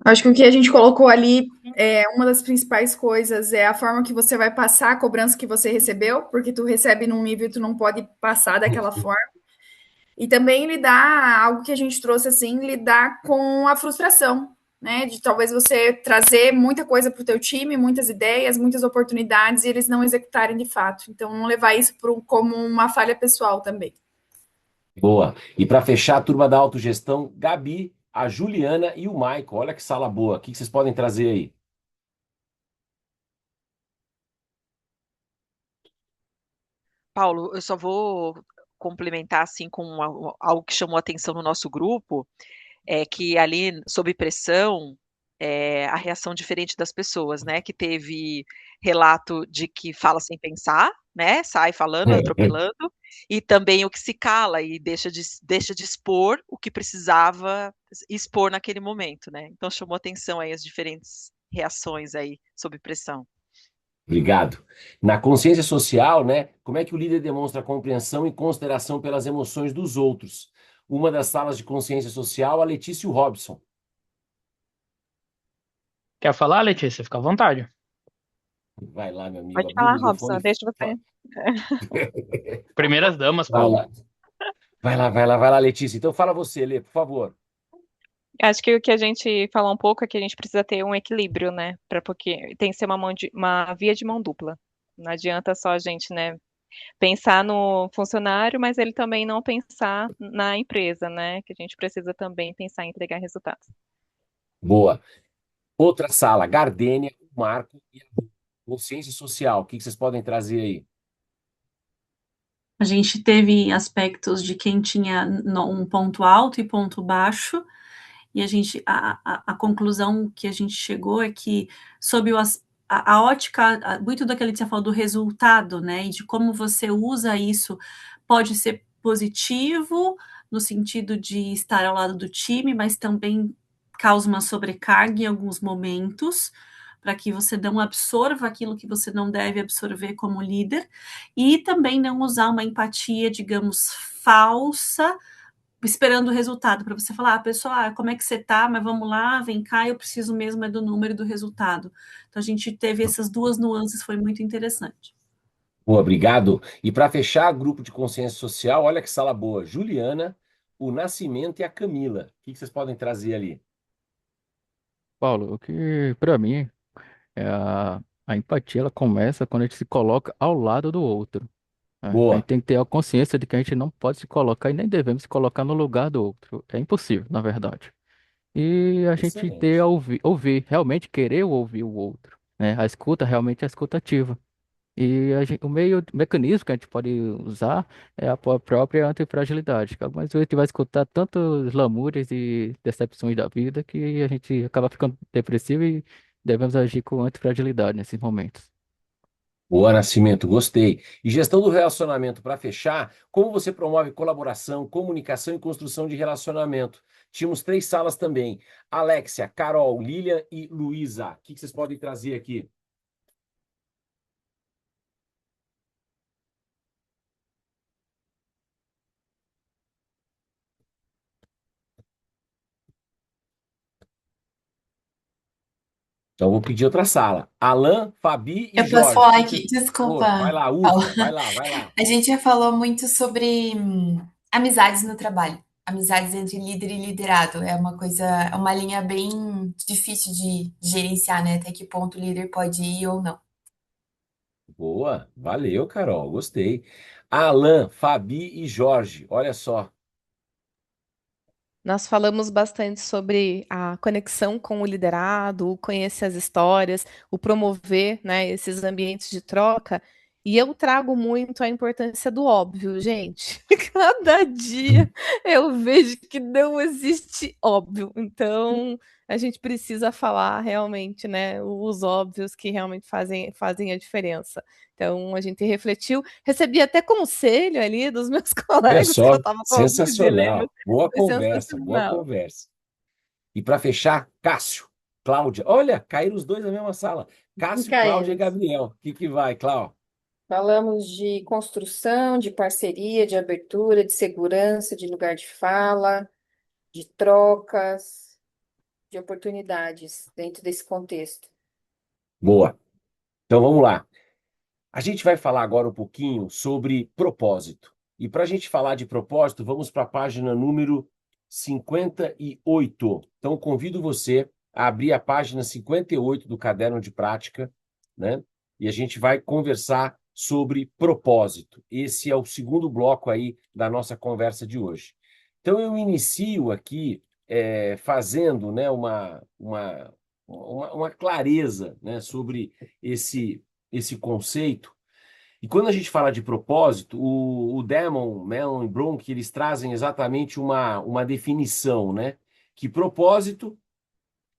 Acho que o que a gente colocou ali uma das principais coisas é a forma que você vai passar a cobrança que você recebeu, porque tu recebe num nível e tu não pode passar daquela forma. E também lidar, algo que a gente trouxe assim, lidar com a frustração, né? De talvez você trazer muita coisa para o teu time, muitas ideias, muitas oportunidades, e eles não executarem de fato. Então, não levar isso como uma falha pessoal também. Boa. E para fechar a turma da autogestão, Gabi, a Juliana e o Maico. Olha que sala boa. O que vocês podem trazer aí? Paulo, eu só vou complementar assim com algo que chamou atenção no nosso grupo, é que ali, sob pressão, a reação diferente das pessoas, né? Que teve relato de que fala sem pensar, né? Sai falando, atropelando, e também o que se cala e deixa de expor o que precisava expor naquele momento, né? Então chamou atenção aí as diferentes reações aí sob pressão. Obrigado. Na consciência social, né? Como é que o líder demonstra compreensão e consideração pelas emoções dos outros? Uma das salas de consciência social, a Letícia e o Robson. Quer falar, Letícia? Fica à vontade. Vai lá, meu amigo. Pode Abre o falar, microfone Robson, e deixa você. Primeiras damas, Vai Paulo. lá. Vai lá, Letícia. Então fala você, Lê, por favor. Acho que o que a gente falou um pouco é que a gente precisa ter um equilíbrio, né? Porque tem que ser uma via de mão dupla. Não adianta só a gente, né, pensar no funcionário, mas ele também não pensar na empresa, né? Que a gente precisa também pensar em entregar resultados. Boa. Outra sala, Gardênia, o Marco e a consciência social. O que vocês podem trazer aí? A gente teve aspectos de quem tinha um ponto alto e ponto baixo, e a conclusão que a gente chegou é que, sob a ótica, muito daquele que você falou do resultado, né, e de como você usa isso, pode ser positivo, no sentido de estar ao lado do time, mas também causa uma sobrecarga em alguns momentos, para que você não absorva aquilo que você não deve absorver como líder, e também não usar uma empatia, digamos, falsa, esperando o resultado, para você falar, pessoal, como é que você tá? Mas vamos lá, vem cá, eu preciso mesmo do número e do resultado. Então a gente teve essas duas nuances, foi muito interessante. Boa, obrigado. E para fechar, grupo de consciência social, olha que sala boa. Juliana, o Nascimento e a Camila. O que vocês podem trazer ali? Paulo, o que para mim a empatia ela começa quando a gente se coloca ao lado do outro. Né? A gente Boa. tem que ter a consciência de que a gente não pode se colocar e nem devemos se colocar no lugar do outro. É impossível, na verdade. E a gente ter Excelente. a ouvir, realmente querer ouvir o outro. Né? A escuta realmente é a escuta ativa. E o mecanismo que a gente pode usar é a própria antifragilidade. Que algumas vezes a gente vai escutar tantos lamúrias e decepções da vida que a gente acaba ficando depressivo e devemos agir com antifragilidade nesses momentos. Boa, Nascimento, gostei. E gestão do relacionamento, para fechar, como você promove colaboração, comunicação e construção de relacionamento? Tínhamos 3 salas também. Alexia, Carol, Lilian e Luísa. O que vocês podem trazer aqui? Então, vou pedir outra sala. Alan, Fabi e Eu posso Jorge. falar O que aqui, vocês... desculpa, Pô, vai lá, Paulo. última. Vai lá, vai lá. A gente já falou muito sobre amizades no trabalho, amizades entre líder e liderado. É uma coisa, é uma linha bem difícil de gerenciar, né? Até que ponto o líder pode ir ou não. Boa, valeu, Carol, gostei. Alan, Fabi e Jorge, olha só. Nós falamos bastante sobre a conexão com o liderado, o conhecer as histórias, o promover, né, esses ambientes de troca. E eu trago muito a importância do óbvio, gente. Cada dia eu vejo que não existe óbvio. Então, a gente precisa falar realmente, né, os óbvios que realmente fazem a diferença. Então, a gente refletiu, recebi até conselho ali dos meus Olha colegas que eu só, estava com alguns dilemas. sensacional. Boa Foi conversa, boa sensacional. conversa. E para fechar, Cássio, Cláudia. Olha, caíram os dois na mesma sala. Cássio, Cláudia e Caímos. Gabriel. O que vai, Cláudia? Falamos de construção, de parceria, de abertura, de segurança, de lugar de fala, de trocas, de oportunidades dentro desse contexto. Boa. Então vamos lá. A gente vai falar agora um pouquinho sobre propósito. E para a gente falar de propósito, vamos para a página número 58. Então, convido você a abrir a página 58 do caderno de prática, né? E a gente vai conversar sobre propósito. Esse é o segundo bloco aí da nossa conversa de hoje. Então, eu inicio aqui fazendo, né, uma clareza, né, sobre esse conceito. E quando a gente fala de propósito, o Damon, Mellon e Bronk, eles trazem exatamente uma definição, né? Que propósito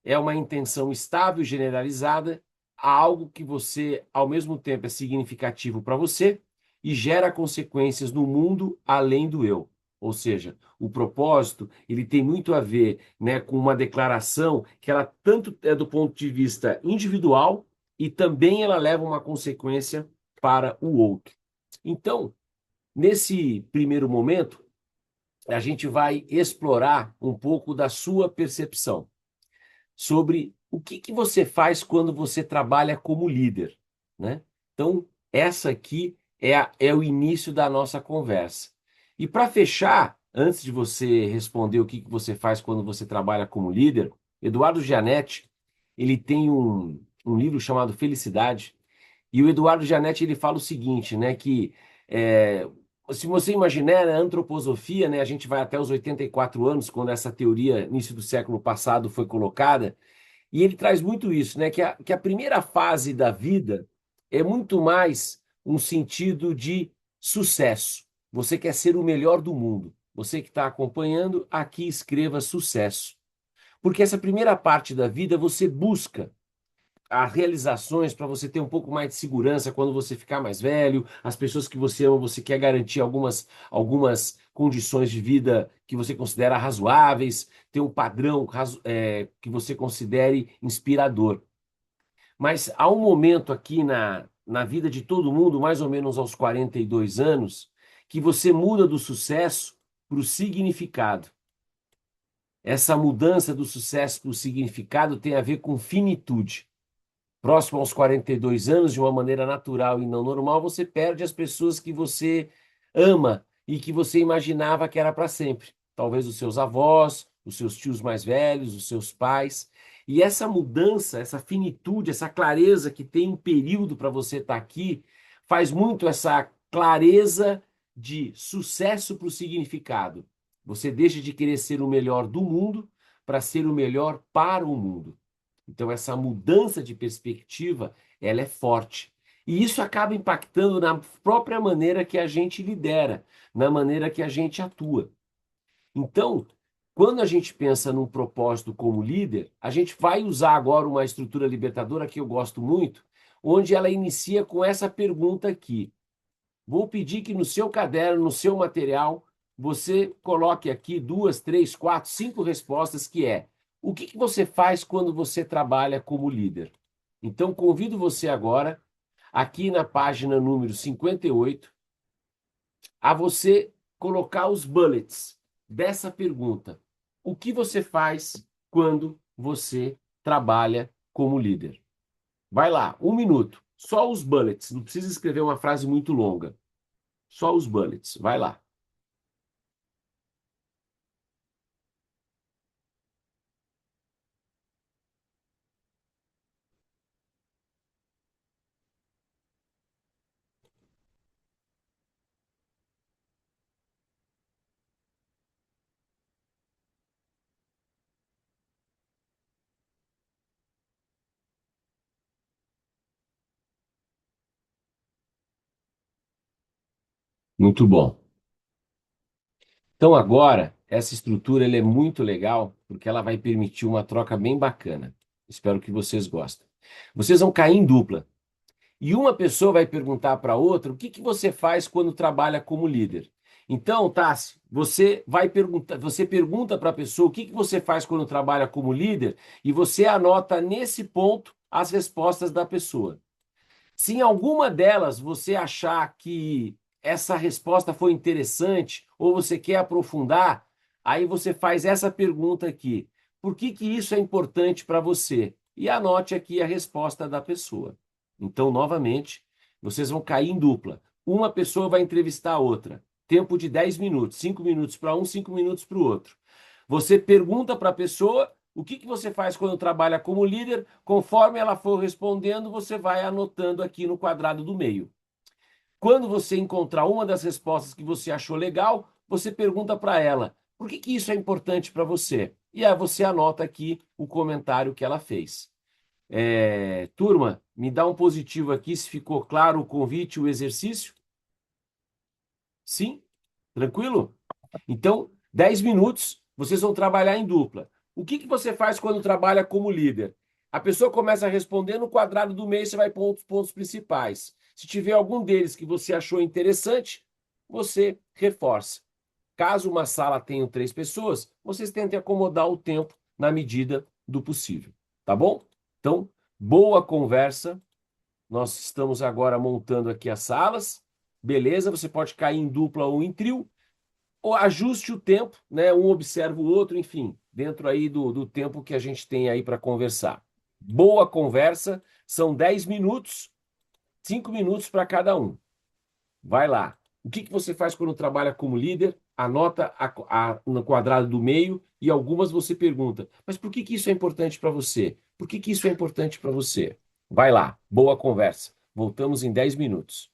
é uma intenção estável e generalizada a algo que você, ao mesmo tempo, é significativo para você e gera consequências no mundo além do eu. Ou seja, o propósito, ele tem muito a ver, né, com uma declaração que ela tanto é do ponto de vista individual e também ela leva uma consequência para o outro. Então, nesse primeiro momento, a gente vai explorar um pouco da sua percepção sobre o que você faz quando você trabalha como líder, né? Então, essa aqui é o início da nossa conversa. E para fechar, antes de você responder o que você faz quando você trabalha como líder, Eduardo Gianetti, ele tem um livro chamado Felicidade, e o Eduardo Gianetti ele fala o seguinte, né, que se você imaginar a antroposofia, né, a gente vai até os 84 anos, quando essa teoria, início do século passado, foi colocada, e ele traz muito isso, né, que a primeira fase da vida é muito mais um sentido de sucesso. Você quer ser o melhor do mundo. Você que está acompanhando, aqui escreva sucesso. Porque essa primeira parte da vida você busca as realizações para você ter um pouco mais de segurança quando você ficar mais velho, as pessoas que você ama, você quer garantir algumas condições de vida que você considera razoáveis, ter um padrão que você considere inspirador. Mas há um momento aqui na vida de todo mundo, mais ou menos aos 42 anos, que você muda do sucesso para o significado. Essa mudança do sucesso para o significado tem a ver com finitude. Próximo aos 42 anos, de uma maneira natural e não normal, você perde as pessoas que você ama e que você imaginava que era para sempre. Talvez os seus avós, os seus tios mais velhos, os seus pais. E essa mudança, essa finitude, essa clareza que tem um período para você estar aqui, faz muito essa clareza de sucesso para o significado. Você deixa de querer ser o melhor do mundo para ser o melhor para o mundo. Então, essa mudança de perspectiva, ela é forte. E isso acaba impactando na própria maneira que a gente lidera, na maneira que a gente atua. Então, quando a gente pensa num propósito como líder, a gente vai usar agora uma estrutura libertadora que eu gosto muito, onde ela inicia com essa pergunta aqui. Vou pedir que no seu caderno, no seu material, você coloque aqui 2, 3, 4, 5 respostas, que é: o que você faz quando você trabalha como líder? Então, convido você agora, aqui na página número 58, a você colocar os bullets dessa pergunta. O que você faz quando você trabalha como líder? Vai lá, 1 minuto. Só os bullets. Não precisa escrever uma frase muito longa. Só os bullets. Vai lá. Muito bom. Então agora, essa estrutura ela é muito legal, porque ela vai permitir uma troca bem bacana. Espero que vocês gostem. Vocês vão cair em dupla. E uma pessoa vai perguntar para outra o que você faz quando trabalha como líder. Então, Tassi, você pergunta para a pessoa o que você faz quando trabalha como líder e você anota nesse ponto as respostas da pessoa. Se em alguma delas você achar que essa resposta foi interessante ou você quer aprofundar, aí você faz essa pergunta aqui: por que isso é importante para você? E anote aqui a resposta da pessoa. Então, novamente, vocês vão cair em dupla. Uma pessoa vai entrevistar a outra. Tempo de 10 minutos. 5 minutos para um, 5 minutos para o outro. Você pergunta para a pessoa o que você faz quando trabalha como líder. Conforme ela for respondendo, você vai anotando aqui no quadrado do meio. Quando você encontrar uma das respostas que você achou legal, você pergunta para ela: por que isso é importante para você? E aí você anota aqui o comentário que ela fez. Turma, me dá um positivo aqui se ficou claro o convite, o exercício. Sim? Tranquilo? Então, 10 minutos, vocês vão trabalhar em dupla. O que você faz quando trabalha como líder? A pessoa começa a responder, no quadrado do meio você vai pôr os pontos principais. Se tiver algum deles que você achou interessante, você reforça. Caso uma sala tenha 3 pessoas, vocês tentem acomodar o tempo na medida do possível. Tá bom? Então, boa conversa. Nós estamos agora montando aqui as salas. Beleza? Você pode cair em dupla ou em trio. Ou ajuste o tempo, né? Um observa o outro, enfim, dentro aí do tempo que a gente tem aí para conversar. Boa conversa. São 10 minutos, 5 minutos para cada um. Vai lá. O que você faz quando trabalha como líder? Anota no quadrado do meio e algumas você pergunta: mas por que isso é importante para você? Por que isso é importante para você? Vai lá. Boa conversa. Voltamos em 10 minutos.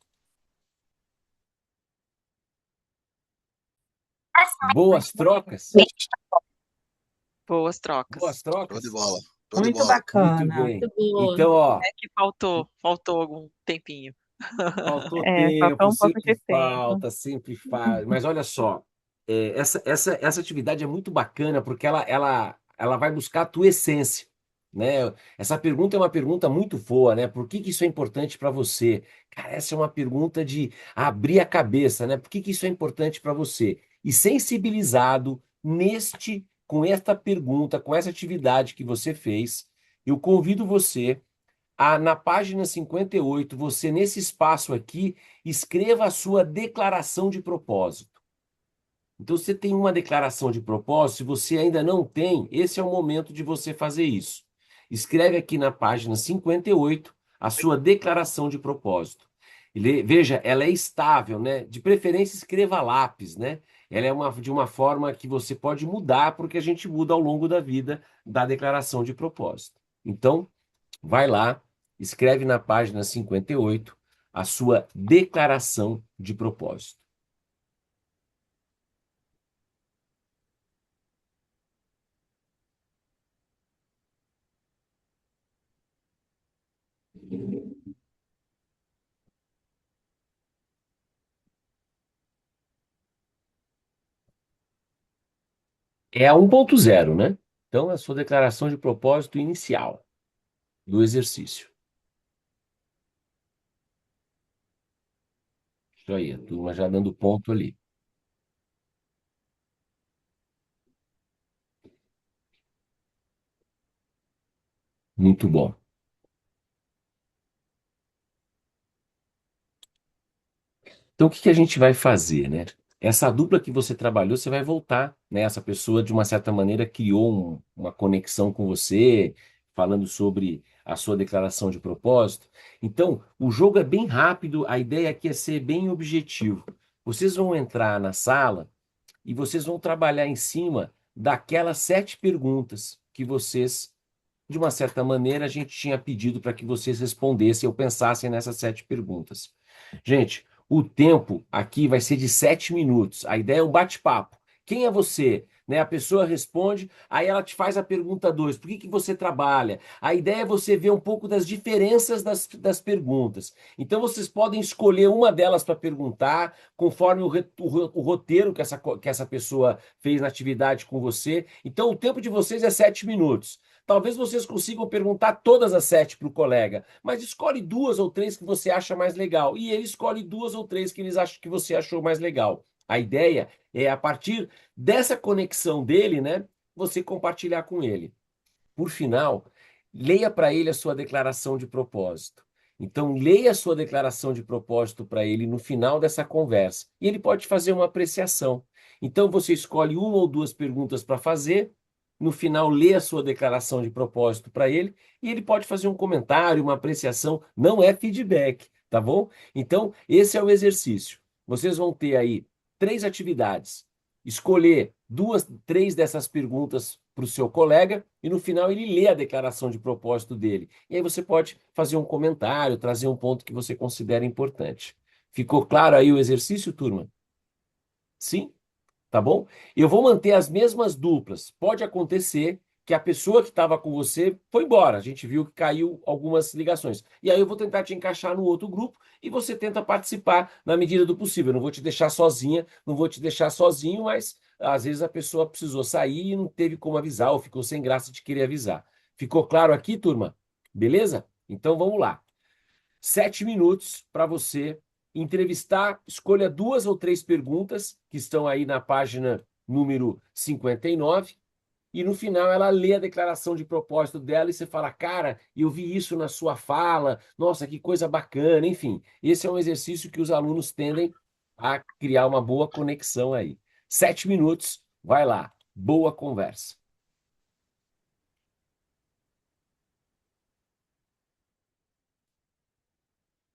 Boas trocas? Boas trocas. Boas trocas? Show de bola. Show de Muito bola. bacana. Muito bem. Muito boa. Então, ó, É que faltou algum tempinho. faltou Faltou tempo, um pouco de sempre tempo. falta, sempre faz. Mas olha só, essa atividade é muito bacana porque ela vai buscar a tua essência, né? Essa pergunta é uma pergunta muito boa, né? Por que isso é importante para você? Cara, essa é uma pergunta de abrir a cabeça, né? Por que isso é importante para você? E sensibilizado com esta pergunta, com essa atividade que você fez, eu convido você na página 58, você, nesse espaço aqui, escreva a sua declaração de propósito. Então, você tem uma declaração de propósito, se você ainda não tem, esse é o momento de você fazer isso. Escreve aqui na página 58 a sua declaração de propósito. Veja, ela é estável, né? De preferência, escreva a lápis, né? Ela é de uma forma que você pode mudar, porque a gente muda ao longo da vida da declaração de propósito. Então, vai lá, escreve na página 58 a sua declaração de propósito. É a 1.0, né? Então, é a sua declaração de propósito inicial do exercício. Isso aí, a turma já dando ponto ali. Muito bom. Então, o que que a gente vai fazer, né? Essa dupla que você trabalhou, você vai voltar, né? Essa pessoa, de uma certa maneira, criou uma conexão com você, falando sobre a sua declaração de propósito. Então, o jogo é bem rápido, a ideia aqui é ser bem objetivo. Vocês vão entrar na sala e vocês vão trabalhar em cima daquelas 7 perguntas que vocês, de uma certa maneira, a gente tinha pedido para que vocês respondessem ou pensassem nessas 7 perguntas. Gente, o tempo aqui vai ser de 7 minutos. A ideia é um bate-papo. Quem é você? Né? A pessoa responde, aí ela te faz a pergunta 2. Por que que você trabalha? A ideia é você ver um pouco das diferenças das perguntas. Então, vocês podem escolher uma delas para perguntar, conforme o roteiro que essa pessoa fez na atividade com você. Então, o tempo de vocês é 7 minutos. Talvez vocês consigam perguntar todas as 7 para o colega, mas escolhe 2 ou 3 que você acha mais legal. E ele escolhe 2 ou 3 que você achou mais legal. A ideia é, a partir dessa conexão dele, né, você compartilhar com ele. Por final, leia para ele a sua declaração de propósito. Então, leia a sua declaração de propósito para ele no final dessa conversa. E ele pode fazer uma apreciação. Então, você escolhe 1 ou 2 perguntas para fazer. No final, lê a sua declaração de propósito para ele. E ele pode fazer um comentário, uma apreciação. Não é feedback, tá bom? Então, esse é o exercício. Vocês vão ter aí 3 atividades. Escolher 2, 3 dessas perguntas para o seu colega e no final ele lê a declaração de propósito dele. E aí você pode fazer um comentário, trazer um ponto que você considera importante. Ficou claro aí o exercício, turma? Sim? Tá bom? Eu vou manter as mesmas duplas. Pode acontecer que a pessoa que estava com você foi embora. A gente viu que caiu algumas ligações. E aí eu vou tentar te encaixar no outro grupo e você tenta participar na medida do possível. Eu não vou te deixar sozinha, não vou te deixar sozinho, mas às vezes a pessoa precisou sair e não teve como avisar, ou ficou sem graça de querer avisar. Ficou claro aqui, turma? Beleza? Então vamos lá. 7 minutos para você entrevistar, escolha 2 ou 3 perguntas que estão aí na página número 59 e no final ela lê a declaração de propósito dela e você fala, cara, eu vi isso na sua fala, nossa, que coisa bacana, enfim. Esse é um exercício que os alunos tendem a criar uma boa conexão aí. 7 minutos, vai lá, boa conversa.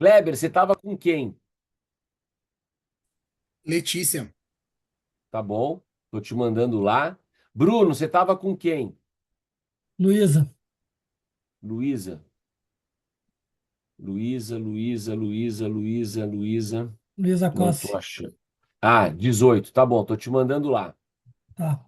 Kleber, você estava com quem? Letícia. Tá bom, tô te mandando lá. Bruno, você estava com quem? Luísa, Luísa. Luísa, Luísa, Luísa, Luísa, Luísa. Luísa Não tô Cosse. achando. Ah, 18. Tá bom, tô te mandando lá. Tá.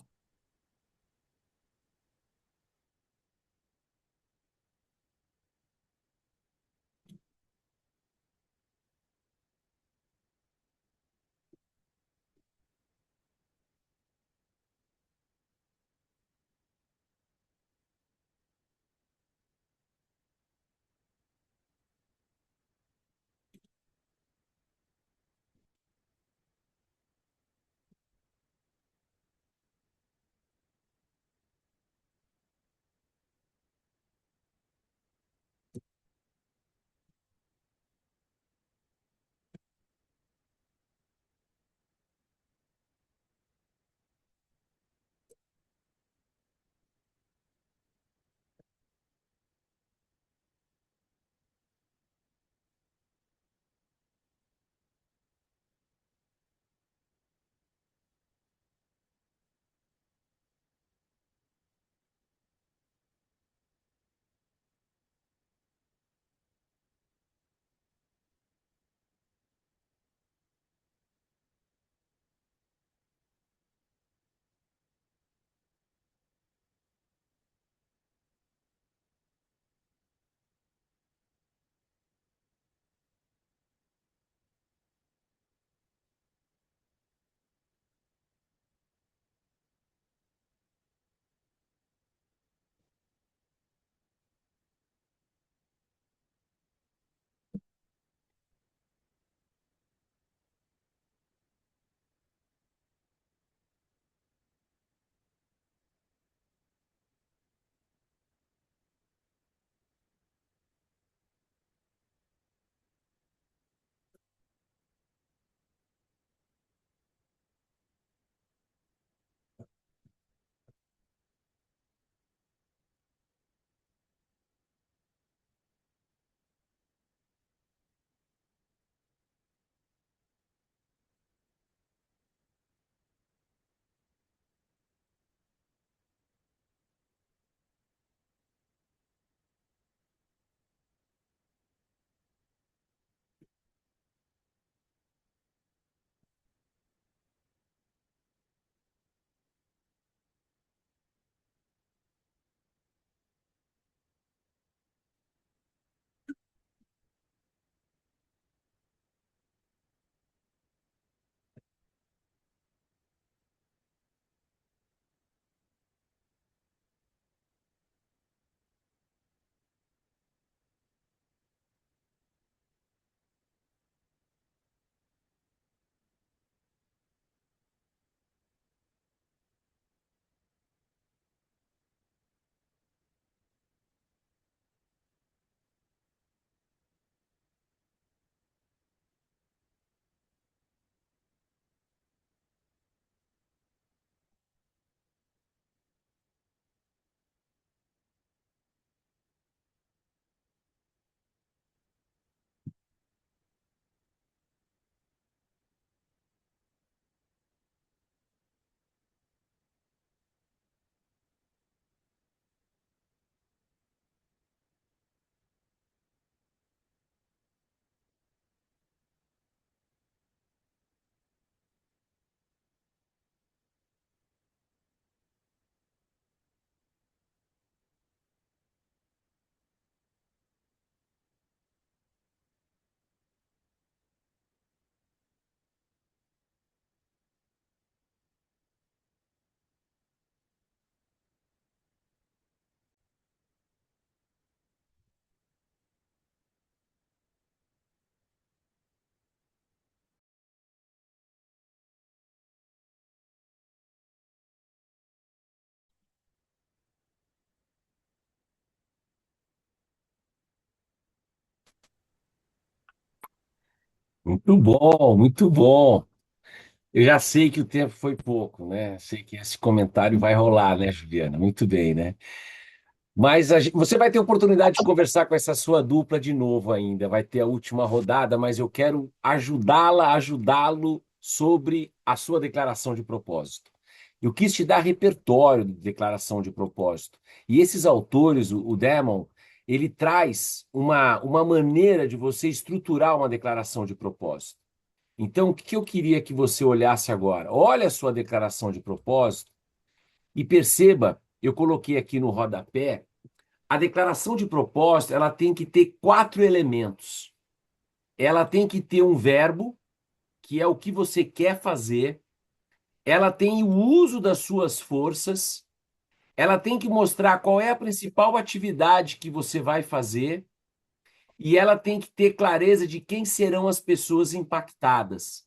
Muito bom, muito bom. Eu já sei que o tempo foi pouco, né? Sei que esse comentário vai rolar, né, Juliana? Muito bem, né? Mas você vai ter oportunidade de conversar com essa sua dupla de novo ainda. Vai ter a última rodada, mas eu quero ajudá-lo sobre a sua declaração de propósito. Eu quis te dar repertório de declaração de propósito. E esses autores, o Demon, ele traz uma maneira de você estruturar uma declaração de propósito. Então, o que eu queria que você olhasse agora? Olha a sua declaração de propósito e perceba, eu coloquei aqui no rodapé, a declaração de propósito, ela tem que ter 4 elementos. Ela tem que ter um verbo, que é o que você quer fazer. Ela tem o uso das suas forças. Ela tem que mostrar qual é a principal atividade que você vai fazer. E ela tem que ter clareza de quem serão as pessoas impactadas.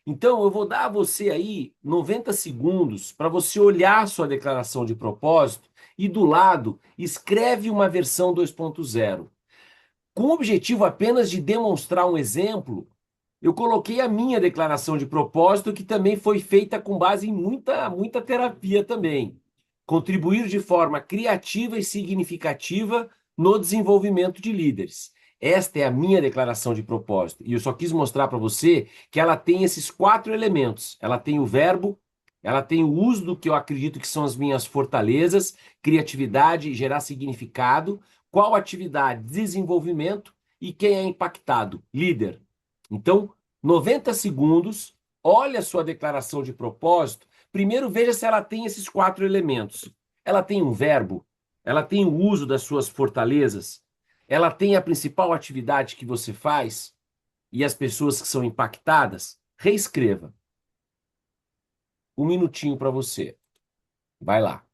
Então, eu vou dar a você aí 90 segundos para você olhar a sua declaração de propósito e do lado escreve uma versão 2.0. Com o objetivo apenas de demonstrar um exemplo, eu coloquei a minha declaração de propósito, que também foi feita com base em muita terapia também. Contribuir de forma criativa e significativa no desenvolvimento de líderes. Esta é a minha declaração de propósito. E eu só quis mostrar para você que ela tem esses 4 elementos. Ela tem o verbo, ela tem o uso do que eu acredito que são as minhas fortalezas, criatividade e gerar significado. Qual atividade? Desenvolvimento. E quem é impactado? Líder. Então, 90 segundos, olha a sua declaração de propósito. Primeiro, veja se ela tem esses 4 elementos. Ela tem um verbo, ela tem o uso das suas fortalezas, ela tem a principal atividade que você faz e as pessoas que são impactadas. Reescreva. Um minutinho para você. Vai lá.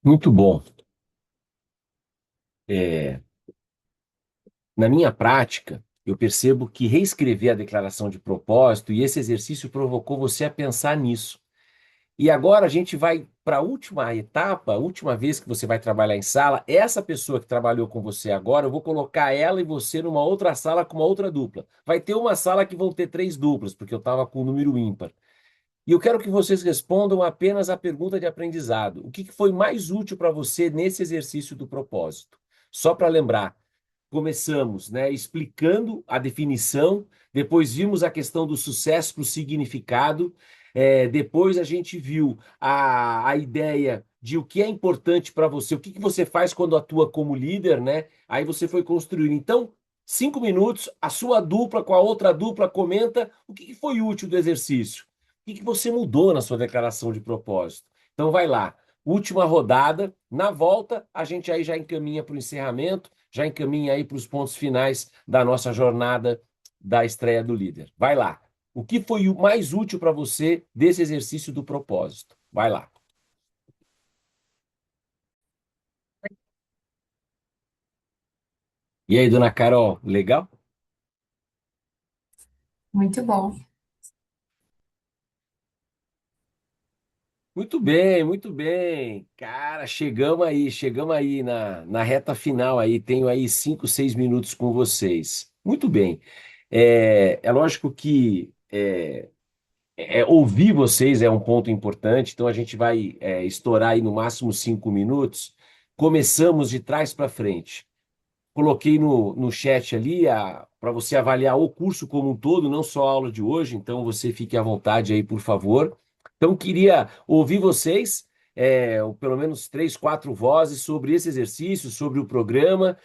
Muito bom. Na minha prática, eu percebo que reescrever a declaração de propósito e esse exercício provocou você a pensar nisso. E agora a gente vai para a última etapa, a última vez que você vai trabalhar em sala. Essa pessoa que trabalhou com você agora, eu vou colocar ela e você numa outra sala com uma outra dupla. Vai ter uma sala que vão ter 3 duplas, porque eu estava com o número ímpar. E eu quero que vocês respondam apenas a pergunta de aprendizado. O que foi mais útil para você nesse exercício do propósito? Só para lembrar, começamos, né, explicando a definição, depois vimos a questão do sucesso para o significado, depois a gente viu a ideia de o que é importante para você, o que você faz quando atua como líder, né? Aí você foi construindo. Então, 5 minutos, a sua dupla com a outra dupla comenta o que foi útil do exercício, o que você mudou na sua declaração de propósito. Então, vai lá. Última rodada. Na volta, a gente aí já encaminha para o encerramento, já encaminha aí para os pontos finais da nossa jornada da estreia do líder. Vai lá. O que foi o mais útil para você desse exercício do propósito? Vai lá. E aí, dona Carol, legal? Muito bom. Muito bem, muito bem. Cara, chegamos aí na reta final aí. Tenho aí 5, 6 minutos com vocês. Muito bem. É lógico que ouvir vocês é um ponto importante, então a gente vai estourar aí no máximo 5 minutos. Começamos de trás para frente. Coloquei no chat ali para você avaliar o curso como um todo, não só a aula de hoje, então você fique à vontade aí, por favor. Então, queria ouvir vocês, ou pelo menos 3, 4 vozes sobre esse exercício, sobre o programa.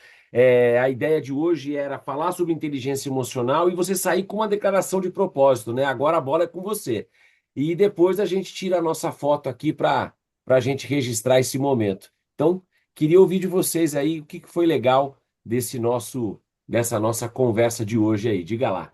A ideia de hoje era falar sobre inteligência emocional e você sair com uma declaração de propósito, né? Agora a bola é com você. E depois a gente tira a nossa foto aqui para a gente registrar esse momento. Então, queria ouvir de vocês aí o que foi legal dessa nossa conversa de hoje aí. Diga lá.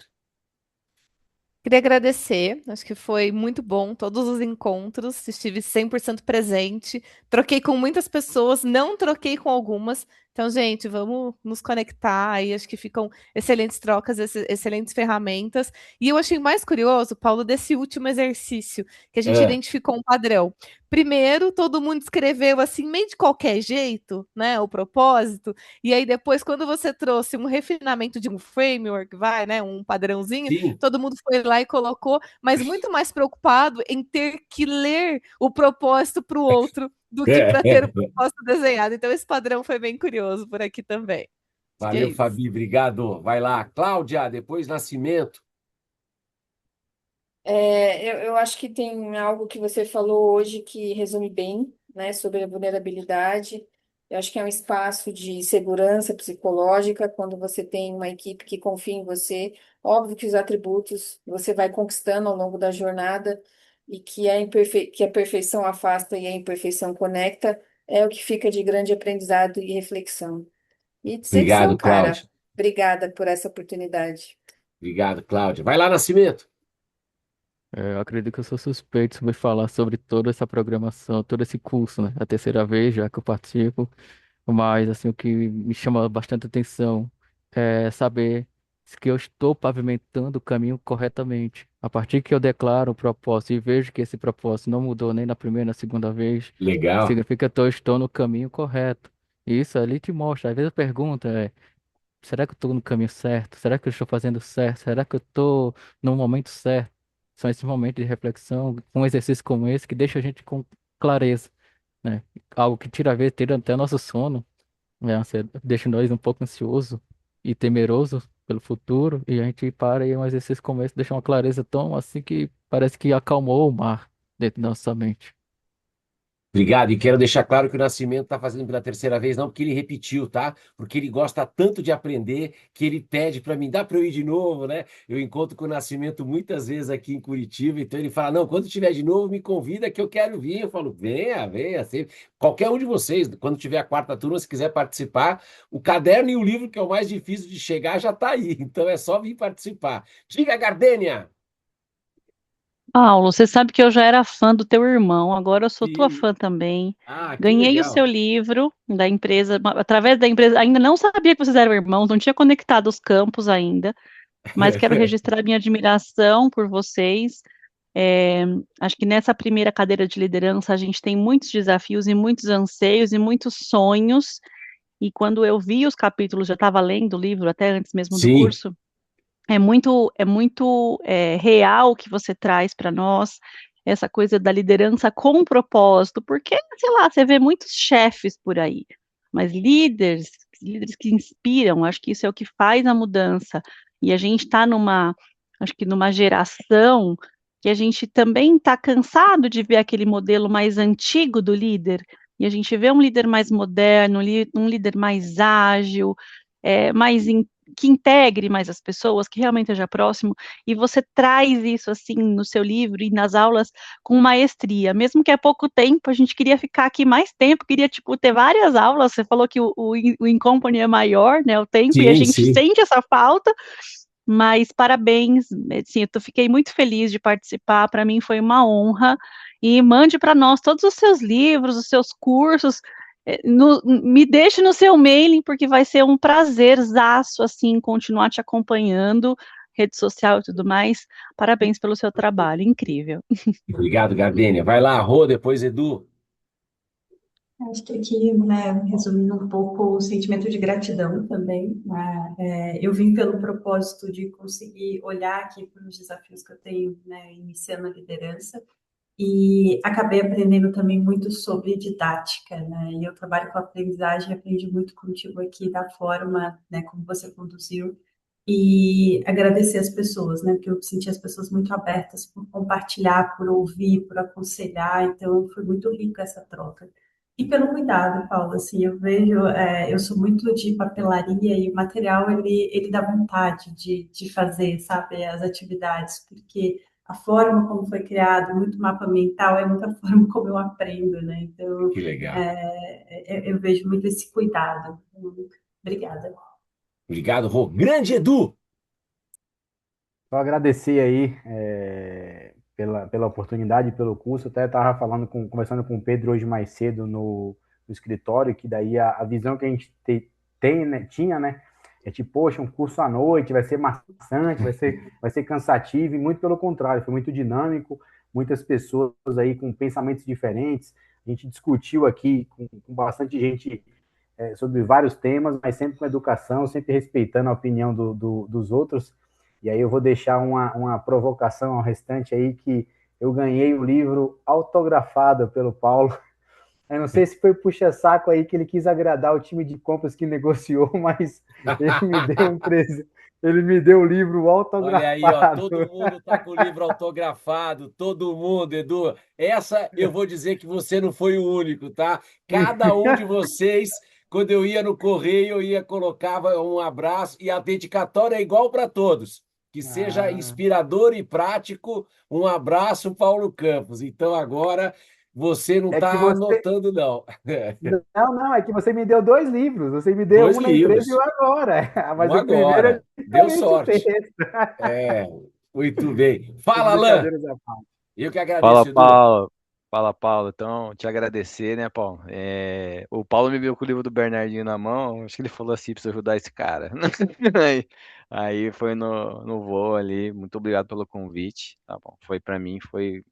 Queria agradecer, acho que foi muito bom todos os encontros, estive 100% presente, troquei com muitas pessoas, não troquei com algumas. Então, gente, vamos nos conectar aí, acho que ficam excelentes trocas, excelentes ferramentas. E eu achei mais curioso, Paulo, desse último exercício, que a gente É, identificou um padrão. Primeiro, todo mundo escreveu assim, meio de qualquer jeito, né, o propósito, e aí depois, quando você trouxe um refinamento de um framework, né, um padrãozinho, sim. todo mundo foi lá e colocou, mas muito mais preocupado em ter que ler o propósito para o outro do que para ter o propósito desenhado. Então, esse padrão foi bem curioso por aqui também. Acho que é Valeu, isso. Fabi, obrigado. Vai lá. Cláudia, depois Nascimento. Eu acho que tem algo que você falou hoje que resume bem, né, sobre a vulnerabilidade. Eu acho que é um espaço de segurança psicológica quando você tem uma equipe que confia em você. Óbvio que os atributos você vai conquistando ao longo da jornada e que a perfeição afasta e a imperfeição conecta é o que fica de grande aprendizado e reflexão. E Obrigado, disserção, cara. Cláudia. Obrigada por essa oportunidade. Obrigado, Cláudia. Vai lá, Nascimento. Eu acredito que eu sou suspeito sobre falar sobre toda essa programação, todo esse curso, né? A terceira vez já que eu participo, mas assim, o que me chama bastante atenção é saber que eu estou pavimentando o caminho corretamente. A partir que eu declaro o propósito e vejo que esse propósito não mudou nem na primeira, na segunda vez, Legal. significa que eu estou no caminho correto. E isso ali te mostra. Às vezes a pergunta é: será que eu estou no caminho certo? Será que eu estou fazendo certo? Será que eu estou no momento certo? São esses momentos de reflexão, um exercício como esse, que deixa a gente com clareza, né? Algo que tira, às vezes, tira até nosso sono, né? Deixa nós um pouco ansioso e temeroso pelo futuro, e a gente para e um exercício como esse deixa uma clareza tão assim que parece que acalmou o mar dentro da nossa mente. Obrigado, e quero deixar claro que o Nascimento está fazendo pela terceira vez, não porque ele repetiu, tá? Porque ele gosta tanto de aprender que ele pede para mim, dá para eu ir de novo, né? Eu encontro com o Nascimento muitas vezes aqui em Curitiba, então ele fala, não, quando tiver de novo, me convida que eu quero vir. Eu falo, venha, venha, sempre. Qualquer um de vocês, quando tiver a quarta turma, se quiser participar, o caderno e o livro, que é o mais difícil de chegar, já está aí, então é só vir participar. Diga, Gardênia! Paulo, você sabe que eu já era fã do teu irmão, agora eu sou tua Sim. fã também. Ah, que Ganhei o seu legal. livro da empresa, através da empresa, ainda não sabia que vocês eram irmãos, não tinha conectado os campos ainda, mas quero registrar minha admiração por vocês. É, acho que nessa primeira cadeira de liderança a gente tem muitos desafios e muitos anseios e muitos sonhos, e quando eu vi os capítulos, já estava lendo o livro até antes mesmo do Sim. curso, é muito real que você traz para nós, essa coisa da liderança com propósito, porque, sei lá, você vê muitos chefes por aí, mas líderes que inspiram, acho que isso é o que faz a mudança, e a gente está acho que numa geração que a gente também está cansado de ver aquele modelo mais antigo do líder, e a gente vê um líder mais moderno, um líder mais ágil, mais que integre mais as pessoas, que realmente seja próximo, e você traz isso assim no seu livro e nas aulas com maestria, mesmo que é pouco tempo, a gente queria ficar aqui mais tempo, queria, tipo, ter várias aulas, você falou que o Incompany é maior, né, o tempo, e a Sim, gente sim. sente essa falta, mas parabéns, assim, fiquei muito feliz de participar, para mim foi uma honra, e mande para nós todos os seus livros, os seus cursos, me deixe no seu mailing, porque vai ser um prazerzaço, assim, continuar te acompanhando, rede social e tudo mais. Parabéns pelo seu trabalho, incrível. Obrigado, Gardênia. Vai lá, Rô, depois Edu. Acho que aqui, né, resumindo um pouco o sentimento de gratidão também, né, eu vim pelo propósito de conseguir olhar aqui para os desafios que eu tenho, né, iniciando a liderança, e acabei aprendendo também muito sobre didática, né, e eu trabalho com aprendizagem, aprendi muito contigo aqui da forma, né, como você conduziu, e agradecer as pessoas, né, porque eu senti as pessoas muito abertas por compartilhar, por ouvir, por aconselhar, então foi muito rico essa troca. E pelo cuidado, Paulo, assim, eu vejo, eu sou muito de papelaria e o material, ele dá vontade de fazer, sabe, as atividades, porque a forma como foi criado, muito mapa mental, é muita forma como eu aprendo, né? Então, Que legal. eu vejo muito esse cuidado. Obrigada. Obrigado, Rô. Grande Edu! Só agradecer aí pela oportunidade, pelo curso. Até estava conversando com o Pedro hoje mais cedo no escritório, que daí a visão que a gente tem, né, tinha, né? É tipo, poxa, um curso à noite, vai ser maçante, vai ser cansativo, e muito pelo contrário, foi muito dinâmico, muitas pessoas aí com pensamentos diferentes. A gente discutiu aqui com bastante gente sobre vários temas, mas sempre com educação, sempre respeitando a opinião dos outros. E aí eu vou deixar uma provocação ao restante aí, que eu ganhei o livro autografado pelo Paulo. Eu não sei se foi puxa-saco aí que ele quis agradar o time de compras que negociou, mas ele me deu um presente. Ele me deu o livro Olha aí, ó, autografado. todo mundo tá com o livro autografado, todo mundo, Edu. Essa eu vou dizer que você não foi o único, tá? Cada um de vocês, quando eu ia no correio, eu ia colocava um abraço e a dedicatória é igual para todos. Que seja Ah, inspirador e prático. Um abraço, Paulo Campos. Então agora você não é que está você. anotando, não. Não, é que você me deu dois livros. Você me deu Dois um na empresa e livros. um agora. Um Mas o primeiro é agora. Deu diferente o sorte. texto. É, muito bem. Fala, Alan. Brincadeiras à parte. Eu que Fala, agradeço, Edu. Paulo. Fala, Paulo. Então, te agradecer, né, Paulo? O Paulo me viu com o livro do Bernardinho na mão. Acho que ele falou assim: precisa ajudar esse cara. Aí foi no voo ali. Muito obrigado pelo convite. Tá bom. Foi para mim, foi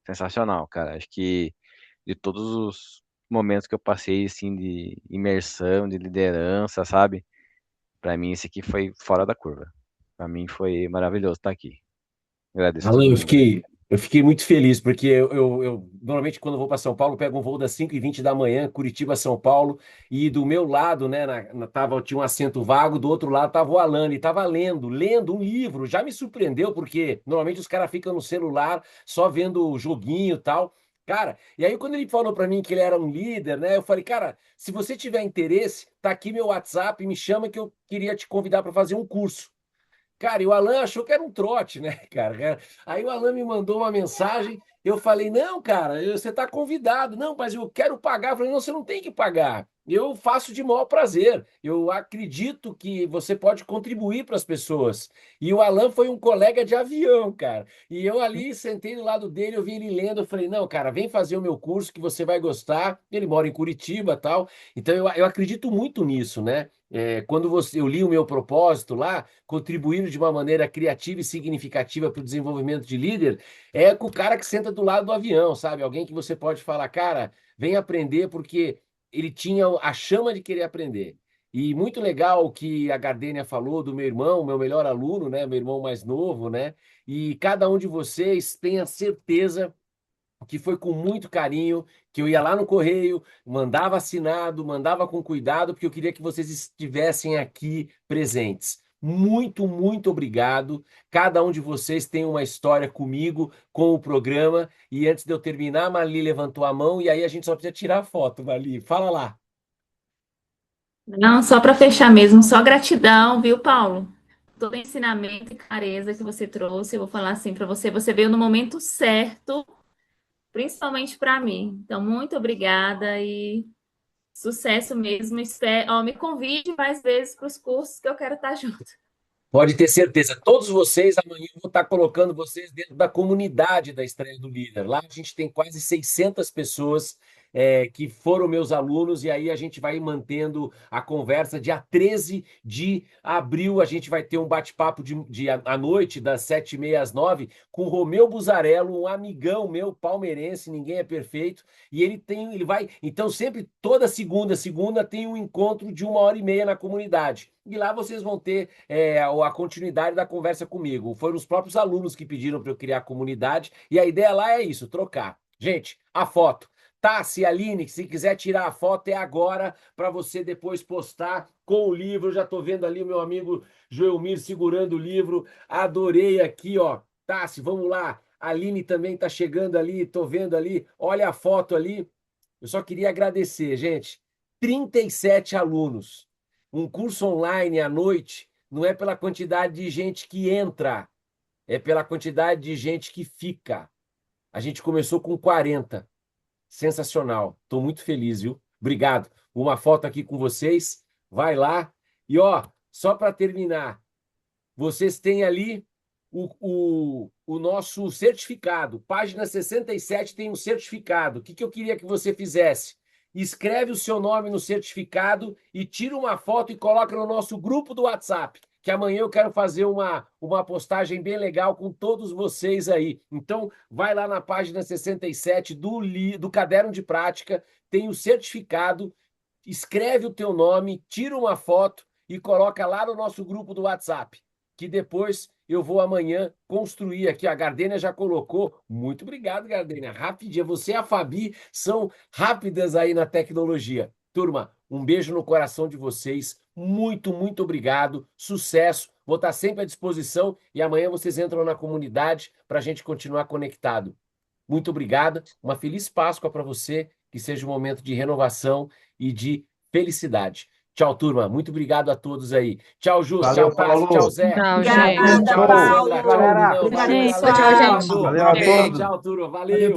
sensacional, cara. Acho que de todos os momentos que eu passei, assim, de imersão, de liderança, sabe? Para mim, esse aqui foi fora da curva. Para mim, foi maravilhoso estar aqui. Agradeço a Alan, todo eu mundo. fiquei, eu fiquei muito feliz, porque normalmente quando eu vou para São Paulo, eu pego um voo das 5h20 da manhã, Curitiba, São Paulo, e do meu lado, né, tinha um assento vago, do outro lado estava o Alan, e estava lendo um livro. Já me surpreendeu, porque normalmente os caras ficam no celular só vendo o joguinho e tal. Cara, e aí quando ele falou para mim que ele era um líder, né, eu falei, cara, se você tiver interesse, tá aqui meu WhatsApp, me chama que eu queria te convidar para fazer um curso. Cara, e o Alan achou que era um trote, né, cara? Aí o Alan me mandou uma mensagem, eu falei, não, cara, você está convidado. Não, mas eu quero pagar. Eu falei, não, você não tem que pagar. Eu faço de maior prazer. Eu acredito que você pode contribuir para as pessoas. E o Alan foi um colega de avião, cara. E eu ali sentei do lado dele, eu vi ele lendo, eu falei, não, cara, vem fazer o meu curso que você vai gostar. Ele mora em Curitiba, tal. Então eu acredito muito nisso, né? Quando eu li o meu propósito lá, contribuindo de uma maneira criativa e significativa para o desenvolvimento de líder, é com o cara que senta do lado do avião, sabe? Alguém que você pode falar, cara, vem aprender, porque ele tinha a chama de querer aprender. E muito legal o que a Gardênia falou do meu irmão, meu melhor aluno, né? Meu irmão mais novo, né? E cada um de vocês tenha certeza que foi com muito carinho, que eu ia lá no correio, mandava assinado, mandava com cuidado, porque eu queria que vocês estivessem aqui presentes. Muito, muito obrigado. Cada um de vocês tem uma história comigo, com o programa. E antes de eu terminar, a Marli levantou a mão e aí a gente só precisa tirar a foto, Marli. Fala lá. Não, só para fechar mesmo, só gratidão, viu, Paulo? Todo o ensinamento e clareza que você trouxe, eu vou falar assim para você, você veio no momento certo, principalmente para mim. Então, muito obrigada e sucesso mesmo. Ó, me convide mais vezes para os cursos que eu quero estar junto. Pode ter certeza, todos vocês, amanhã eu vou estar colocando vocês dentro da comunidade da Estreia do Líder. Lá a gente tem quase 600 pessoas que foram meus alunos, e aí a gente vai mantendo a conversa. Dia 13 de abril, a gente vai ter um bate-papo à noite, das 7h30 às 9h, com o Romeu Buzarello, um amigão meu, palmeirense, ninguém é perfeito, e ele vai... Então, sempre, toda segunda tem um encontro de 1h30 na comunidade. E lá vocês vão ter a continuidade da conversa comigo. Foram os próprios alunos que pediram para eu criar a comunidade, e a ideia lá é isso, trocar. Gente, a foto. Tassi, Aline, se quiser tirar a foto, é agora, para você depois postar com o livro. Eu já estou vendo ali o meu amigo Joelmir segurando o livro. Adorei aqui, ó. Tassi, vamos lá. A Aline também está chegando ali, estou vendo ali. Olha a foto ali. Eu só queria agradecer, gente. 37 alunos. Um curso online à noite não é pela quantidade de gente que entra, é pela quantidade de gente que fica. A gente começou com 40. Sensacional. Estou muito feliz, viu? Obrigado. Uma foto aqui com vocês. Vai lá. E, ó, só para terminar, vocês têm ali o nosso certificado. Página 67 tem um certificado. O que eu queria que você fizesse? Escreve o seu nome no certificado e tira uma foto e coloca no nosso grupo do WhatsApp, que amanhã eu quero fazer uma postagem bem legal com todos vocês aí. Então, vai lá na página 67 do Caderno de Prática, tem o certificado, escreve o teu nome, tira uma foto e coloca lá no nosso grupo do WhatsApp, que depois eu vou amanhã construir aqui. A Gardênia já colocou. Muito obrigado, Gardênia. Rapidinho. Você e a Fabi são rápidas aí na tecnologia. Turma, um beijo no coração de vocês. Muito, muito obrigado. Sucesso. Vou estar sempre à disposição e amanhã vocês entram na comunidade para a gente continuar conectado. Muito obrigado. Uma feliz Páscoa para você. Que seja um momento de renovação e de felicidade. Tchau, turma. Muito obrigado a todos aí. Tchau, Ju. Valeu, Tchau, Tassi. Paulo. Tchau, Zé. Tchau, Tchau, gente. Tchau, Show. Sandra. Tchau, Galera. Brunão. Valeu, Gente, galera. tchau, gente. Valeu a todos. Tchau, turma. Valeu, Valeu.